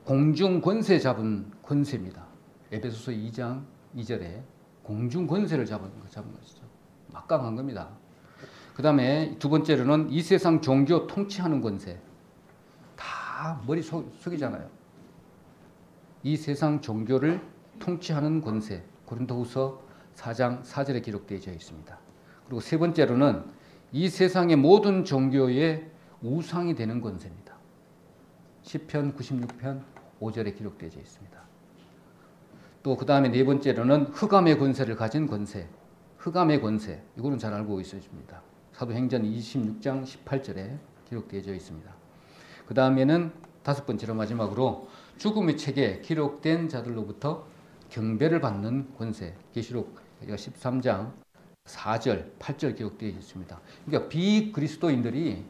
공중 권세 잡은 권세입니다. 에베소서 2장 2절에 공중 권세를 잡은 것이죠. 막강한 겁니다. 그 다음에 두 번째로는 이 세상 종교 통치하는 권세. 다 머리 숙이잖아요. 이 세상 종교를 통치하는 권세. 고린도후서 4장 4절에 기록되어 있습니다. 그리고 세 번째로는 이 세상의 모든 종교의 우상이 되는 권세입니다. 시편 96편 5절에 기록되어 있습니다. 또 그 다음에 네 번째로는 흑암의 권세를 가진 권세. 흑암의 권세. 이거는 잘 알고 있습니다. 사도행전 26장 18절에 기록되어 있습니다. 그 다음에는 다섯 번째로 마지막으로 죽음의 책에 기록된 자들로부터 경배를 받는 권세. 계시록 13장 4절, 8절 기록되어 있습니다. 그러니까 비그리스도인들이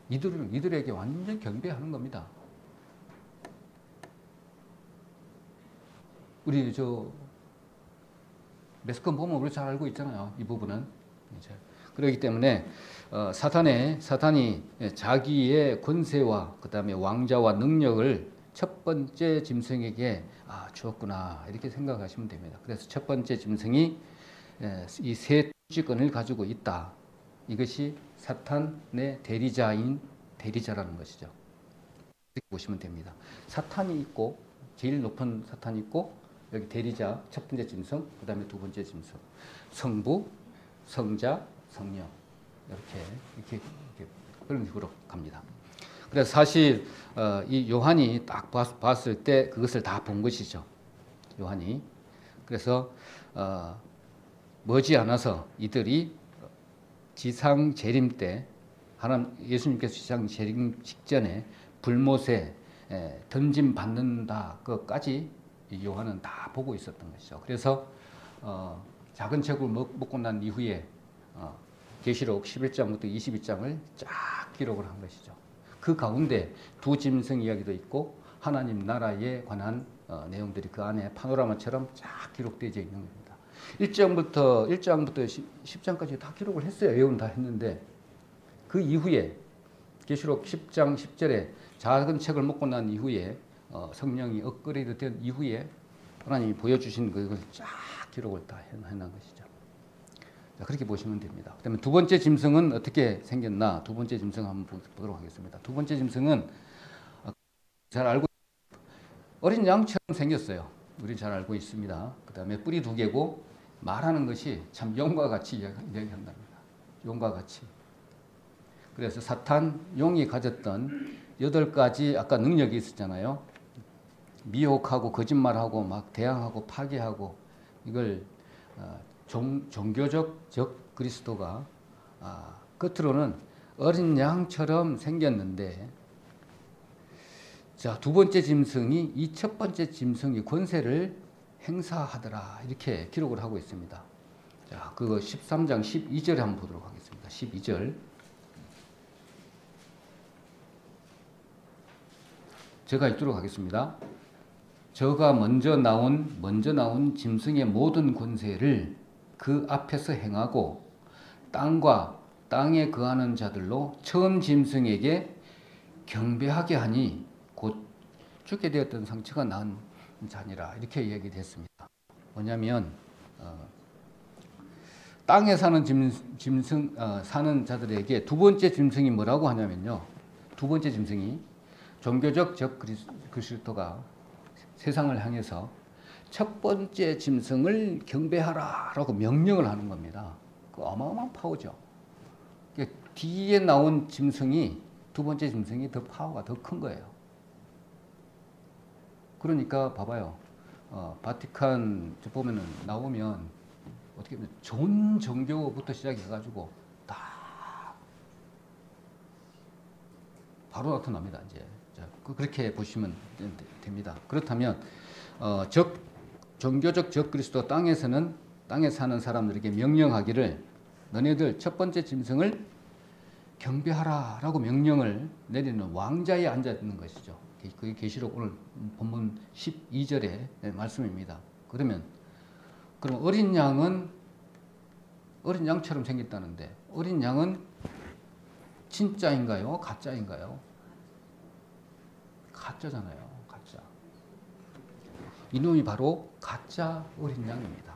이들에게 완전히 경배하는 겁니다. 우리 매스컴 보면 우리 잘 알고 있잖아요. 이 부분은. 그렇기 때문에 사탄이 자기의 권세와 그 다음에 왕자와 능력을 첫 번째 짐승에게 주었구나 이렇게 생각하시면 됩니다. 그래서 첫 번째 짐승이 이 세 통치권을 가지고 있다. 이것이 사탄의 대리자라는 것이죠. 이렇게 보시면 됩니다. 사탄이 있고 제일 높은 사탄이 있고 여기 대리자 첫 번째 짐승, 그 다음에 두 번째 짐승, 성부, 성자, 성령 이렇게 그런 식으로 갑니다. 그래서 사실 이 요한이 딱 봤을 때 그것을 다 본 것이죠. 요한이. 그래서 머지않아서 이들이 지상 재림 때 예수님께서 지상 재림 직전에 불못에 던짐 받는다 그까지 요한은 다 보고 있었던 것이죠. 그래서 작은 책을 먹고 난 이후에 계시록 11장부터 22장을 쫙 기록을 한 것이죠. 그 가운데 두 짐승 이야기도 있고 하나님 나라에 관한 내용들이 그 안에 파노라마처럼 쫙 기록되어 있는 겁니다. 1장부터 10장까지 다 기록을 했어요. 예언 다 했는데 그 이후에 계시록 10장 10절에 작은 책을 먹고 난 이후에 성령이 업그레이드 된 이후에 하나님이 보여주신 그걸 쫙 기록을 다 해놓은 것이죠. 자, 그렇게 보시면 됩니다. 그 다음에 두 번째 짐승은 어떻게 생겼나? 두 번째 짐승 한번 보도록 하겠습니다. 두 번째 짐승은 잘 알고 어린 양처럼 생겼어요. 우리 잘 알고 있습니다. 그 다음에 뿔이 두 개고 말하는 것이 참 용과 같이 이야기한답니다. 용과 같이. 그래서 사탄, 용이 가졌던 8가지 아까 능력이 있었잖아요. 미혹하고 거짓말하고 막 대항하고 파괴하고 이걸 종교적 적 그리스도가 겉으로는 어린 양처럼 생겼는데 자, 두 번째 짐승이 이 첫 번째 짐승이 권세를 행사하더라 이렇게 기록을 하고 있습니다. 자, 그거 13장 12절에 한번 보도록 하겠습니다. 12절 제가 읽도록 하겠습니다. 저가 먼저 나온 짐승의 모든 권세를 그 앞에서 행하고 땅과 땅에 거하는 자들로 처음 짐승에게 경배하게 하니 곧 죽게 되었던 상처가 난 자니라 이렇게 얘기됐습니다. 뭐냐면 땅에 사는 짐승 사는 자들에게 두 번째 짐승이 뭐라고 하냐면요. 두 번째 짐승이 종교적 적 그리스도가 세상을 향해서 첫 번째 짐승을 경배하라라고 명령을 하는 겁니다. 그 어마어마한 파워죠. 뒤에 나온 짐승이 두 번째 짐승이 더 파워가 더 큰 거예요. 그러니까 봐봐요. 바티칸 보면은 나오면 어떻게 보면 좋은 종교부터 시작해가지고 다 바로 나타납니다. 이제 자, 그렇게 보시면 됩니다. 그렇다면 종교적 적 그리스도 땅에 사는 사람들에게 명령하기를 너네들 첫 번째 짐승을 경배하라라고 명령을 내리는 왕자에 앉아 있는 것이죠. 그게 계시록 오늘 본문 12절의 말씀입니다. 그럼 어린 양은 어린 양처럼 생겼다는데 어린 양은 진짜인가요? 가짜인가요? 가짜잖아요. 가짜. 이놈이 바로 가짜 어린 양입니다.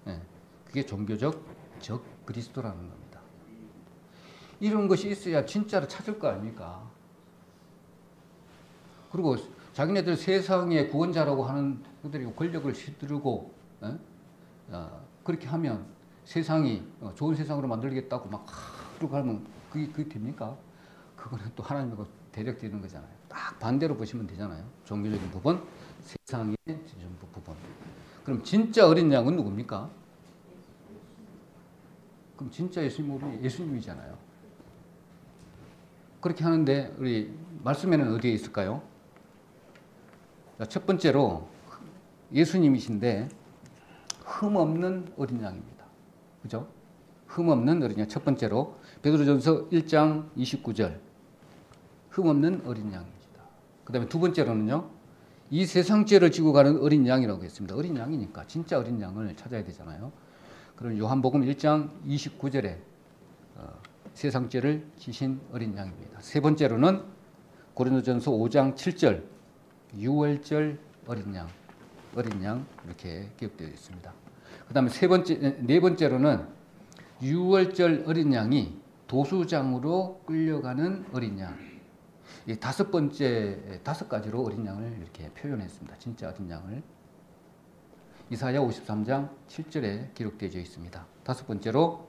네, 그게 종교적 적 그리스도라는 겁니다. 이런 것이 있어야 진짜를 찾을 거 아닙니까? 그리고 자기네들 세상의 구원자라고 하는 그들이 권력을 휘두르고 그렇게 하면 세상이 좋은 세상으로 만들겠다고 막 그러고 하면 그게 됩니까? 그거는 또 하나님과 대적되는 거잖아요. 딱 반대로 보시면 되잖아요. 종교적인 부분, 세상의 전부 부분. 그럼 진짜 어린 양은 누굽니까? 그럼 진짜 예수님이 예수님이잖아요. 그렇게 하는데 우리 말씀에는 어디에 있을까요? 첫 번째로 예수님이신데 흠없는 어린 양입니다. 그죠? 흠없는 어린 양. 첫 번째로 베드로전서 1장 29절 흠없는 어린 양입니다. 그 다음에 두 번째로는요. 이 세상 죄를 지고 가는 어린 양이라고 했습니다. 어린 양이니까 진짜 어린 양을 찾아야 되잖아요. 그럼 요한복음 1장 29절에 세상 죄를 지신 어린 양입니다. 세 번째로는 고린도전서 5장 7절 유월절 어린 양 이렇게 기록되어 있습니다. 그 다음에 네 번째로는 유월절 어린 양이 도수장으로 끌려가는 어린 양. 이 다섯 가지로 어린 양을 이렇게 표현했습니다. 진짜 어린 양을. 이사야 53장 7절에 기록되어 있습니다. 다섯 번째로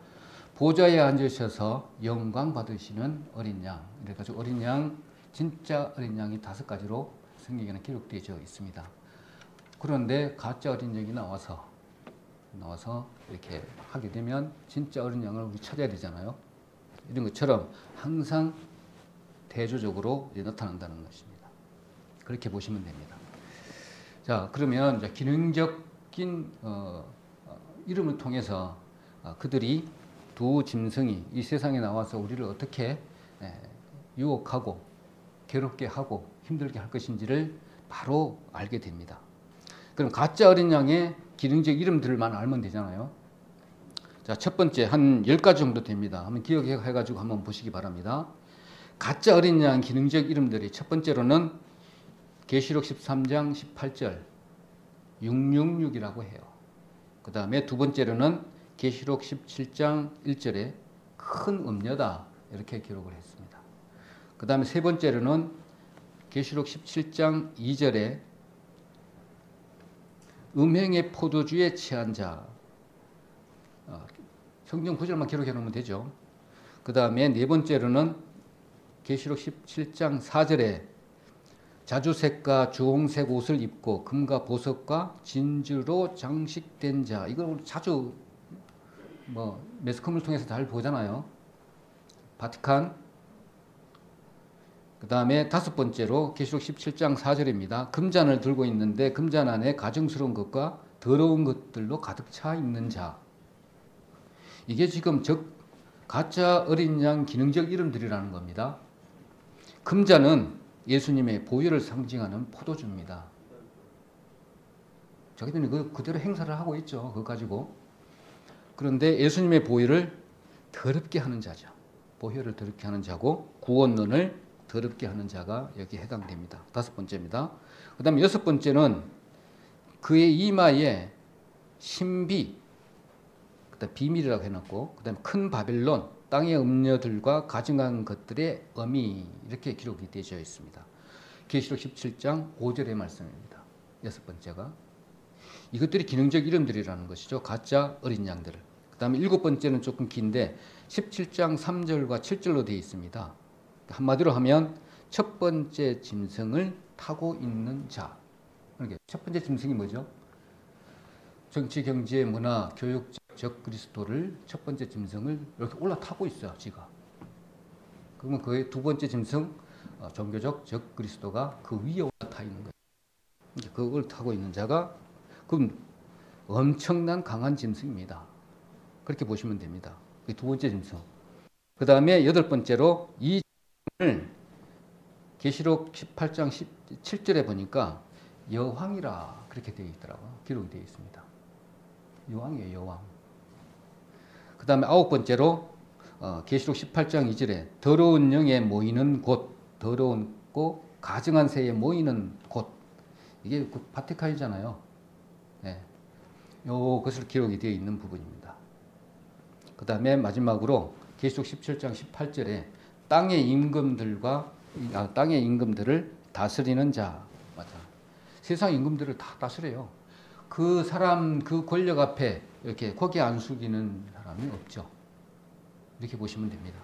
보좌에 앉으셔서 영광 받으시는 어린 양. 이래가지고 어린 양, 진짜 어린 양이 다섯 가지로 성경에는 기록되어 있습니다. 그런데 가짜 어린 양이 나와서 이렇게 하게 되면 진짜 어린 양을 우리 찾아야 되잖아요. 이런 것처럼 항상 대조적으로 나타난다는 것입니다. 그렇게 보시면 됩니다. 자, 그러면 이제 기능적인 이름을 통해서 그들이 두 짐승이 이 세상에 나와서 우리를 어떻게 유혹하고 괴롭게 하고 힘들게 할 것인지를 바로 알게 됩니다. 그럼 가짜 어린 양의 기능적 이름들만 알면 되잖아요. 자, 첫 번째 한 10가지 정도 됩니다. 한번 기억해가지고 한번 보시기 바랍니다. 가짜 어린 양 기능적 이름들이 첫 번째로는 계시록 13장 18절 666이라고 해요. 그 다음에 두 번째로는 계시록 17장 1절에 큰 음녀다 이렇게 기록을 했습니다. 그 다음에 세 번째로는 계시록 17장 2절에 음행의 포도주에 취한 자. 성경 구절만 기록해 놓으면 되죠. 그 다음에 네 번째로는 계시록 17장 4절에 자주색과 주홍색 옷을 입고 금과 보석과 진주로 장식된 자. 이걸 자주 매스컴을 통해서 잘 보잖아요. 바티칸. 그 다음에 다섯 번째로 계시록 17장 4절입니다. 금잔을 들고 있는데 금잔 안에 가증스러운 것과 더러운 것들로 가득 차 있는 자. 이게 지금 가짜 어린 양 기능적 이름들이라는 겁니다. 금잔은 예수님의 보혈을 상징하는 포도주입니다. 자기들이 그대로 행사를 하고 있죠. 그거 가지고. 그런데 예수님의 보혈을 더럽게 하는 자죠. 보혈을 더럽게 하는 자고 구원론을 더럽게 하는 자가 여기에 해당됩니다. 다섯 번째입니다. 그 다음에 여섯 번째는 그의 이마에 신비, 그다음 비밀이라고 해놨고, 그 다음에 큰 바벨론, 땅의 음녀들과 가증한 것들의 어미, 이렇게 기록이 되어 있습니다. 계시록 17장 5절의 말씀입니다. 여섯 번째가. 이것들이 기능적 이름들이라는 것이죠. 가짜 어린 양들. 그 다음에 일곱 번째는 조금 긴데 17장 3절과 7절로 되어 있습니다. 한마디로 하면 첫 번째 짐승을 타고 있는 자. 그러니까 첫 번째 짐승이 뭐죠? 정치, 경제, 문화, 교육적 그리스도를 첫 번째 짐승을 이렇게 올라타고 있어요. 지가. 그러면 그의 두 번째 짐승 종교적 적 그리스도가 그 위에 올라타 있는 거예요. 그걸 타고 있는 자가 그럼 엄청난 강한 짐승입니다. 그렇게 보시면 됩니다. 그 두 번째 짐승. 그 다음에 여덟 번째로 이 짐승을 계시록 18장 17절에 보니까 여왕이라 그렇게 되어 있더라고요. 기록이 되어 있습니다. 여왕이에요, 여왕. 그 다음에 아홉 번째로 계시록 18장 2절에 더러운 영에 모이는 곳, 더러운 곳, 가증한 새에 모이는 곳. 이게 그 바티칸이잖아요. 네. 요것을 기록이 되어 있는 부분입니다. 그 다음에 마지막으로 계시록 17장 18절에 땅의 임금들을 다스리는 자. 맞아. 세상 임금들을 다 다스려요. 그 사람, 그 권력 앞에 이렇게 고개 안 숙이는 사람이 없죠. 이렇게 보시면 됩니다.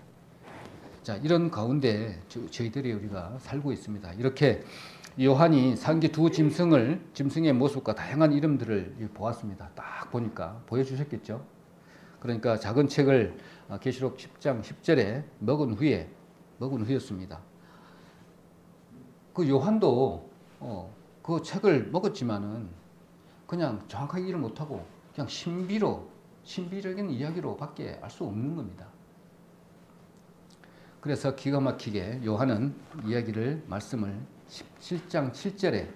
자, 이런 가운데 저희들이 우리가 살고 있습니다. 이렇게 요한이 상기 두 짐승의 모습과 다양한 이름들을 보았습니다. 딱 보니까 보여주셨겠죠. 그러니까 작은 책을 계시록 10장 10절에 먹은 후였습니다. 그 요한도 그 책을 먹었지만은 그냥 정확하게 이해를 못하고 그냥 신비적인 이야기로 밖에 알 수 없는 겁니다. 그래서 기가 막히게 요한은 말씀을 17장 7절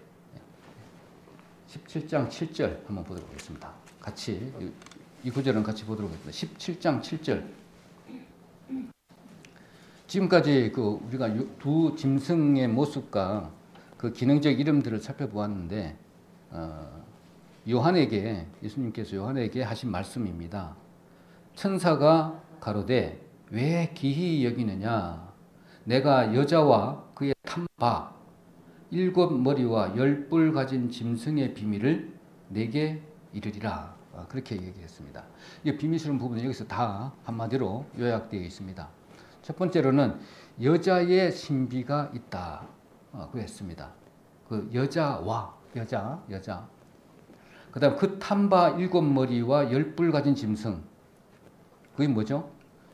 한번 보도록 하겠습니다. 같이 이 구절은 같이 보도록 하겠습니다. 17장 7절. 지금까지 우리가 두 짐승의 모습과 그 기능적 이름들을 살펴보았는데 예수님께서 요한에게 하신 말씀입니다. 천사가 가로되 왜 기히 여기느냐? 내가 여자와 그의 탐바 일곱 머리와 열 뿔 가진 짐승의 비밀을 내게 이르리라. 그렇게 얘기했습니다. 이 비밀스러운 부분은 여기서 다 한마디로 요약되어 있습니다. 첫 번째로는 여자의 신비가 있다. 그랬습니다. 그 여자. 그 다음 그 탐바 일곱 머리와 열 뿔 가진 짐승. 그게 뭐죠?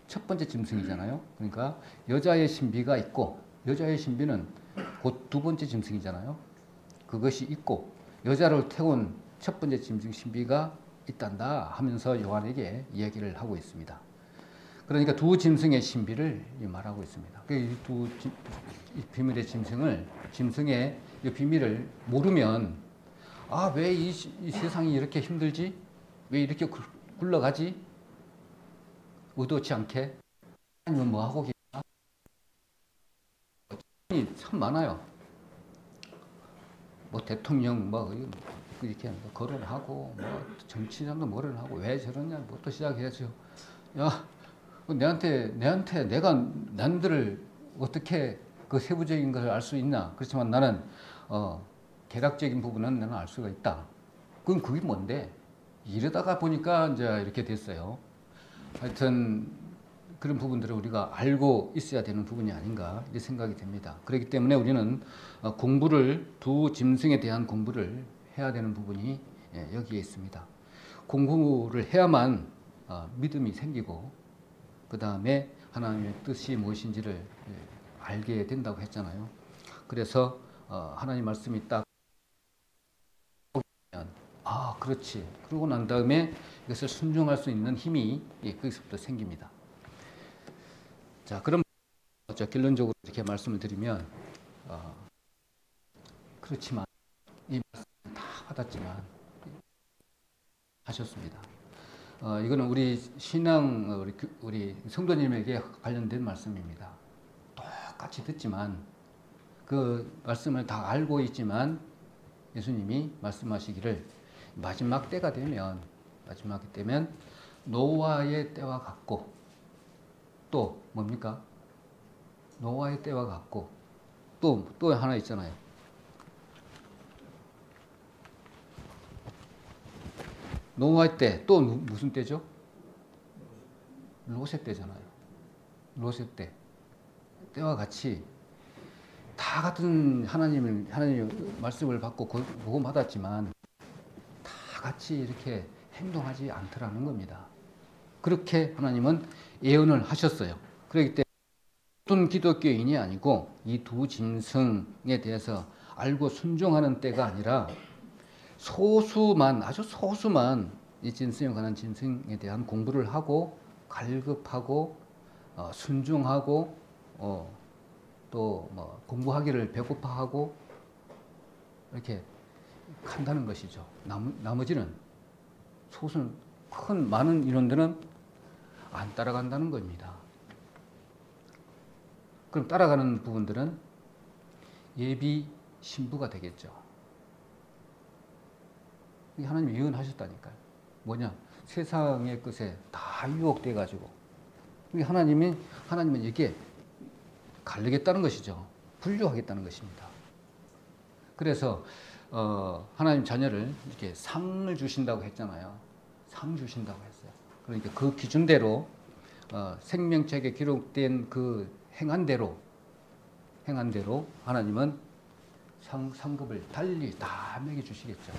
첫 번째 짐승이잖아요. 그러니까 여자의 신비가 있고, 여자의 신비는 곧 두 번째 짐승이잖아요. 그것이 있고, 여자를 태운 첫 번째 짐승 신비가 있단다 하면서 요한에게 이야기를 하고 있습니다. 그러니까 두 짐승의 신비를 말하고 있습니다. 이 비밀의 짐승의 이 비밀을 모르면 왜 이 세상이 이렇게 힘들지? 왜 이렇게 굴러가지? 의도치 않게? 아니면 뭐 하고 계시나? 참 많아요. 뭐 대통령 이렇게 거론하고 정치장도 뭐를 하고 왜 저러냐 뭐부터 시작해서 야 내가 남들을 어떻게 그 세부적인 것을 알 수 있나? 그렇지만 나는 개략적인 부분은 나는 알 수가 있다. 그럼 그게 뭔데? 이러다가 보니까 이제 이렇게 됐어요. 하여튼 그런 부분들을 우리가 알고 있어야 되는 부분이 아닌가 이렇게 생각이 됩니다. 그렇기 때문에 우리는 공부를 두 짐승에 대한 공부를 해야 되는 부분이 여기에 있습니다. 공부를 해야만 믿음이 생기고 그 다음에 하나님의 뜻이 무엇인지를 알게 된다고 했잖아요. 그래서 하나님 말씀이 딱 그렇지. 그러고 난 다음에 이것을 순종할 수 있는 힘이 거기서부터 생깁니다. 자, 그럼 결론적으로 이렇게 말씀을 드리면 그렇지만 이 말씀 다 받았지만 하셨습니다. 이거는 우리 신앙 우리 성도님에게 관련된 말씀입니다. 똑같이 듣지만 그 말씀을 다 알고 있지만 예수님이 말씀하시기를 마지막 때가 되면 노아의 때와 같고 또 뭡니까? 노아의 때와 같고 또 하나 있잖아요. 노아의 때 또 무슨 때죠? 롯의 때잖아요. 롯의 때와 같이 다 같은 하나님의 말씀을 받고 복음 받았지만 다 같이 이렇게 행동하지 않더라는 겁니다. 그렇게 하나님은 예언을 하셨어요. 그렇기 때문에 모든 기독교인이 아니고 이 두 짐승에 대해서 알고 순종하는 때가 아니라 아주 소수만 이 짐승에 관한 짐승에 대한 공부를 하고 갈급하고 순종하고 또 뭐 공부하기를 배고파하고 이렇게 한다는 것이죠. 나머지는 소수는 많은 인원들은 안 따라간다는 겁니다. 그럼 따라가는 부분들은 예비 신부가 되겠죠. 하나님이 예언하셨다니까요. 뭐냐? 세상의 것에 다 유혹돼 가지고 하나님은 이게 가르겠다는 것이죠. 분류하겠다는 것입니다. 그래서 하나님 자녀를 이렇게 상을 주신다고 했잖아요. 상 주신다고 했어요. 그러니까 그 기준대로 생명책에 기록된 그 행한 대로 하나님은 상급을 달리 다 매겨 주시겠죠.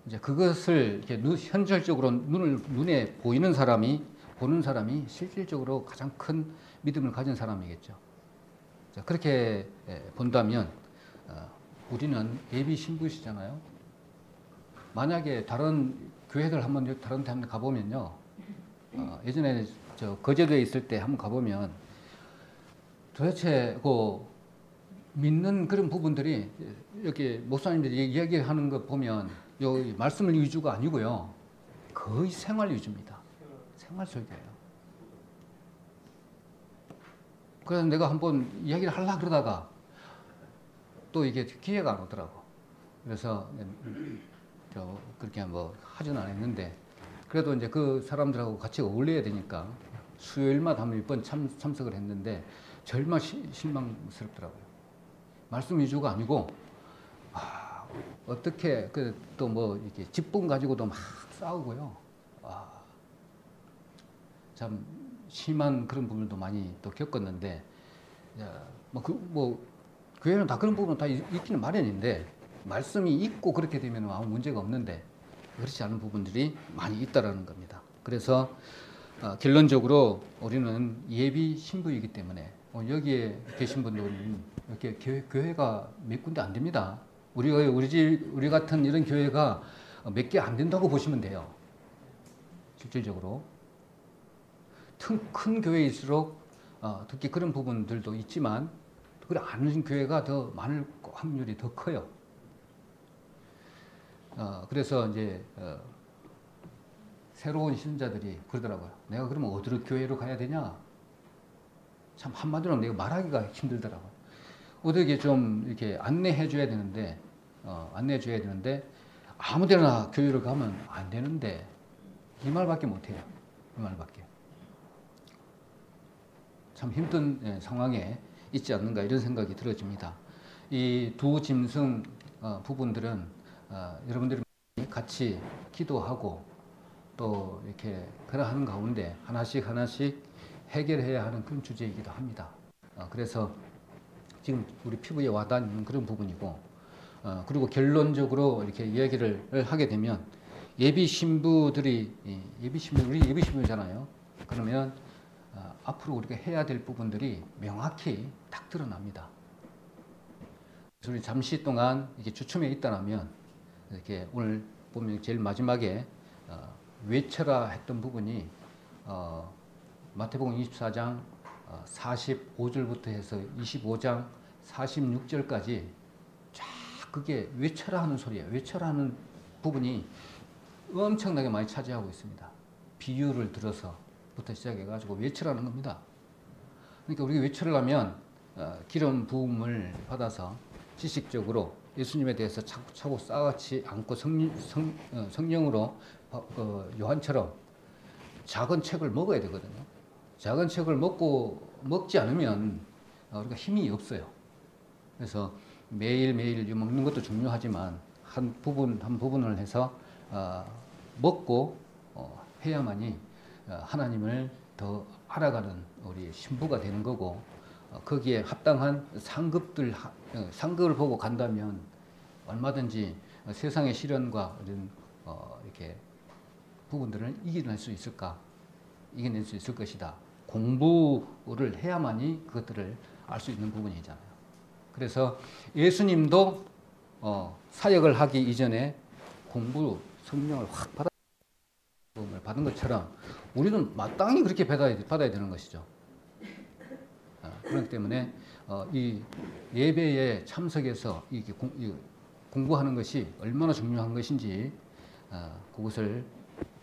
이제 그것을 이렇게 현실적으로 눈에 보는 사람이 실질적으로 가장 큰 믿음을 가진 사람이겠죠. 자, 그렇게 본다면 우리는 예비 신부시잖아요. 만약에 다른 교회들 다른 데 한번 가보면요. 예전에 저 거제도에 있을 때 한번 가보면 도대체 그 믿는 그런 부분들이 이렇게 목사님들이 이야기하는 거 보면 여기 말씀을 위주가 아니고요. 거의 생활 위주입니다. 생활 설교예요. 그래서 내가 한번 이야기를 하려고 그러다가 또 이게 기회가 안 오더라고. 그래서 그렇게 뭐 하진 않았는데 그래도 이제 그 사람들하고 같이 어울려야 되니까 수요일마다 몇 번 참석을 했는데 정말 실망스럽더라고요. 말씀 위주가 아니고 어떻게 또 뭐 이렇게 직분 가지고도 막 싸우고요. 참 심한 그런 부분도 많이 또 겪었는데, 교회는 다 그런 부분은 다 있기는 마련인데 말씀이 있고 그렇게 되면 아무 문제가 없는데 그렇지 않은 부분들이 많이 있다라는 겁니다. 그래서 결론적으로 우리는 예비 신부이기 때문에 여기에 계신 분들은 이렇게 교회가 몇 군데 안 됩니다. 우리 같은 이런 교회가 몇 개 안 된다고 보시면 돼요. 실질적으로 큰 교회일수록 특히 그런 부분들도 있지만 그래 아는 교회가 더 많을 확률이 더 커요. 그래서 이제 새로운 신자들이 그러더라고요. 내가 그러면 어디로 교회로 가야 되냐? 참 한마디로 내가 말하기가 힘들더라고요. 어떻게 좀 이렇게 안내해 줘야 되는데 아무데나 교회를 가면 안 되는데 이 말밖에 못 해요. 이 말밖에. 참 힘든 상황에 있지 않는가 이런 생각이 들어집니다. 이 두 짐승 부분들은 여러분들이 같이 기도하고 또 이렇게 그러하는 가운데 하나씩 해결해야 하는 그런 주제이기도 합니다. 그래서 지금 우리 피부에 와닿는 그런 부분이고, 그리고 결론적으로 이렇게 이야기를 하게 되면 예비 신부들이 우리 예비 신부잖아요. 그러면 앞으로 우리가 해야 될 부분들이 명확히 딱 드러납니다. 그래서 우리 잠시 동안 이렇게 주춤에 있다라면 이렇게 오늘 보면 제일 마지막에 외쳐라 했던 부분이 마태복음 24장 45절부터 해서 25장 46절까지 쫙 그게 외쳐라 하는 소리예요. 외쳐라 하는 부분이 엄청나게 많이 차지하고 있습니다. 비유를 들어서부터 시작해가지고 외쳐라는 겁니다. 그러니까 우리가 외쳐라면 기름 부음을 받아서 지식적으로 예수님에 대해서 차곡차곡 쌓아치 않고 성령으로 요한처럼 작은 책을 먹어야 되거든요. 작은 책을 먹지 않으면 우리가 힘이 없어요. 그래서 매일매일 먹는 것도 중요하지만 한 부분을 해서 먹고 해야만이 하나님을 더 알아가는 우리 신부가 되는 거고, 거기에 합당한 상급을 보고 간다면 얼마든지 세상의 시련과 이런 이렇게 부분들을 이겨낼 수 있을 것이다. 공부를 해야만이 그것들을 알 수 있는 부분이잖아요. 그래서 예수님도 사역을 하기 이전에 성령을 확 받은 것처럼 우리는 마땅히 그렇게 받아야 되는 것이죠. 그렇기 때문에 이 예배에 참석해서 이렇게 공부하는 것이 얼마나 중요한 것인지 그것을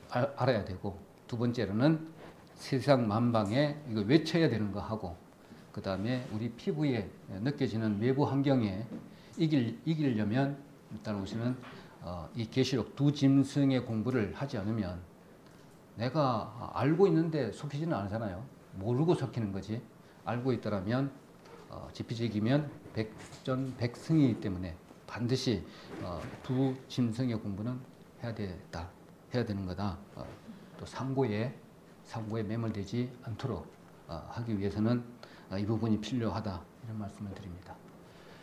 알아야 되고, 두 번째로는 세상 만방에 이거 외쳐야 되는 거 하고, 그 다음에 우리 피부에 느껴지는 외부 환경에 이기려면 일단 우선은 이 계시록 두 짐승의 공부를 하지 않으면 내가 알고 있는데 속히지는 않잖아요. 모르고 속히는 거지. 알고 있더라면 지피지기면 백전백승이기 때문에 반드시 두 짐승의 공부는 해야 되는 거다. 또 상고에 매몰되지 않도록 하기 위해서는 이 부분이 필요하다, 이런 말씀을 드립니다.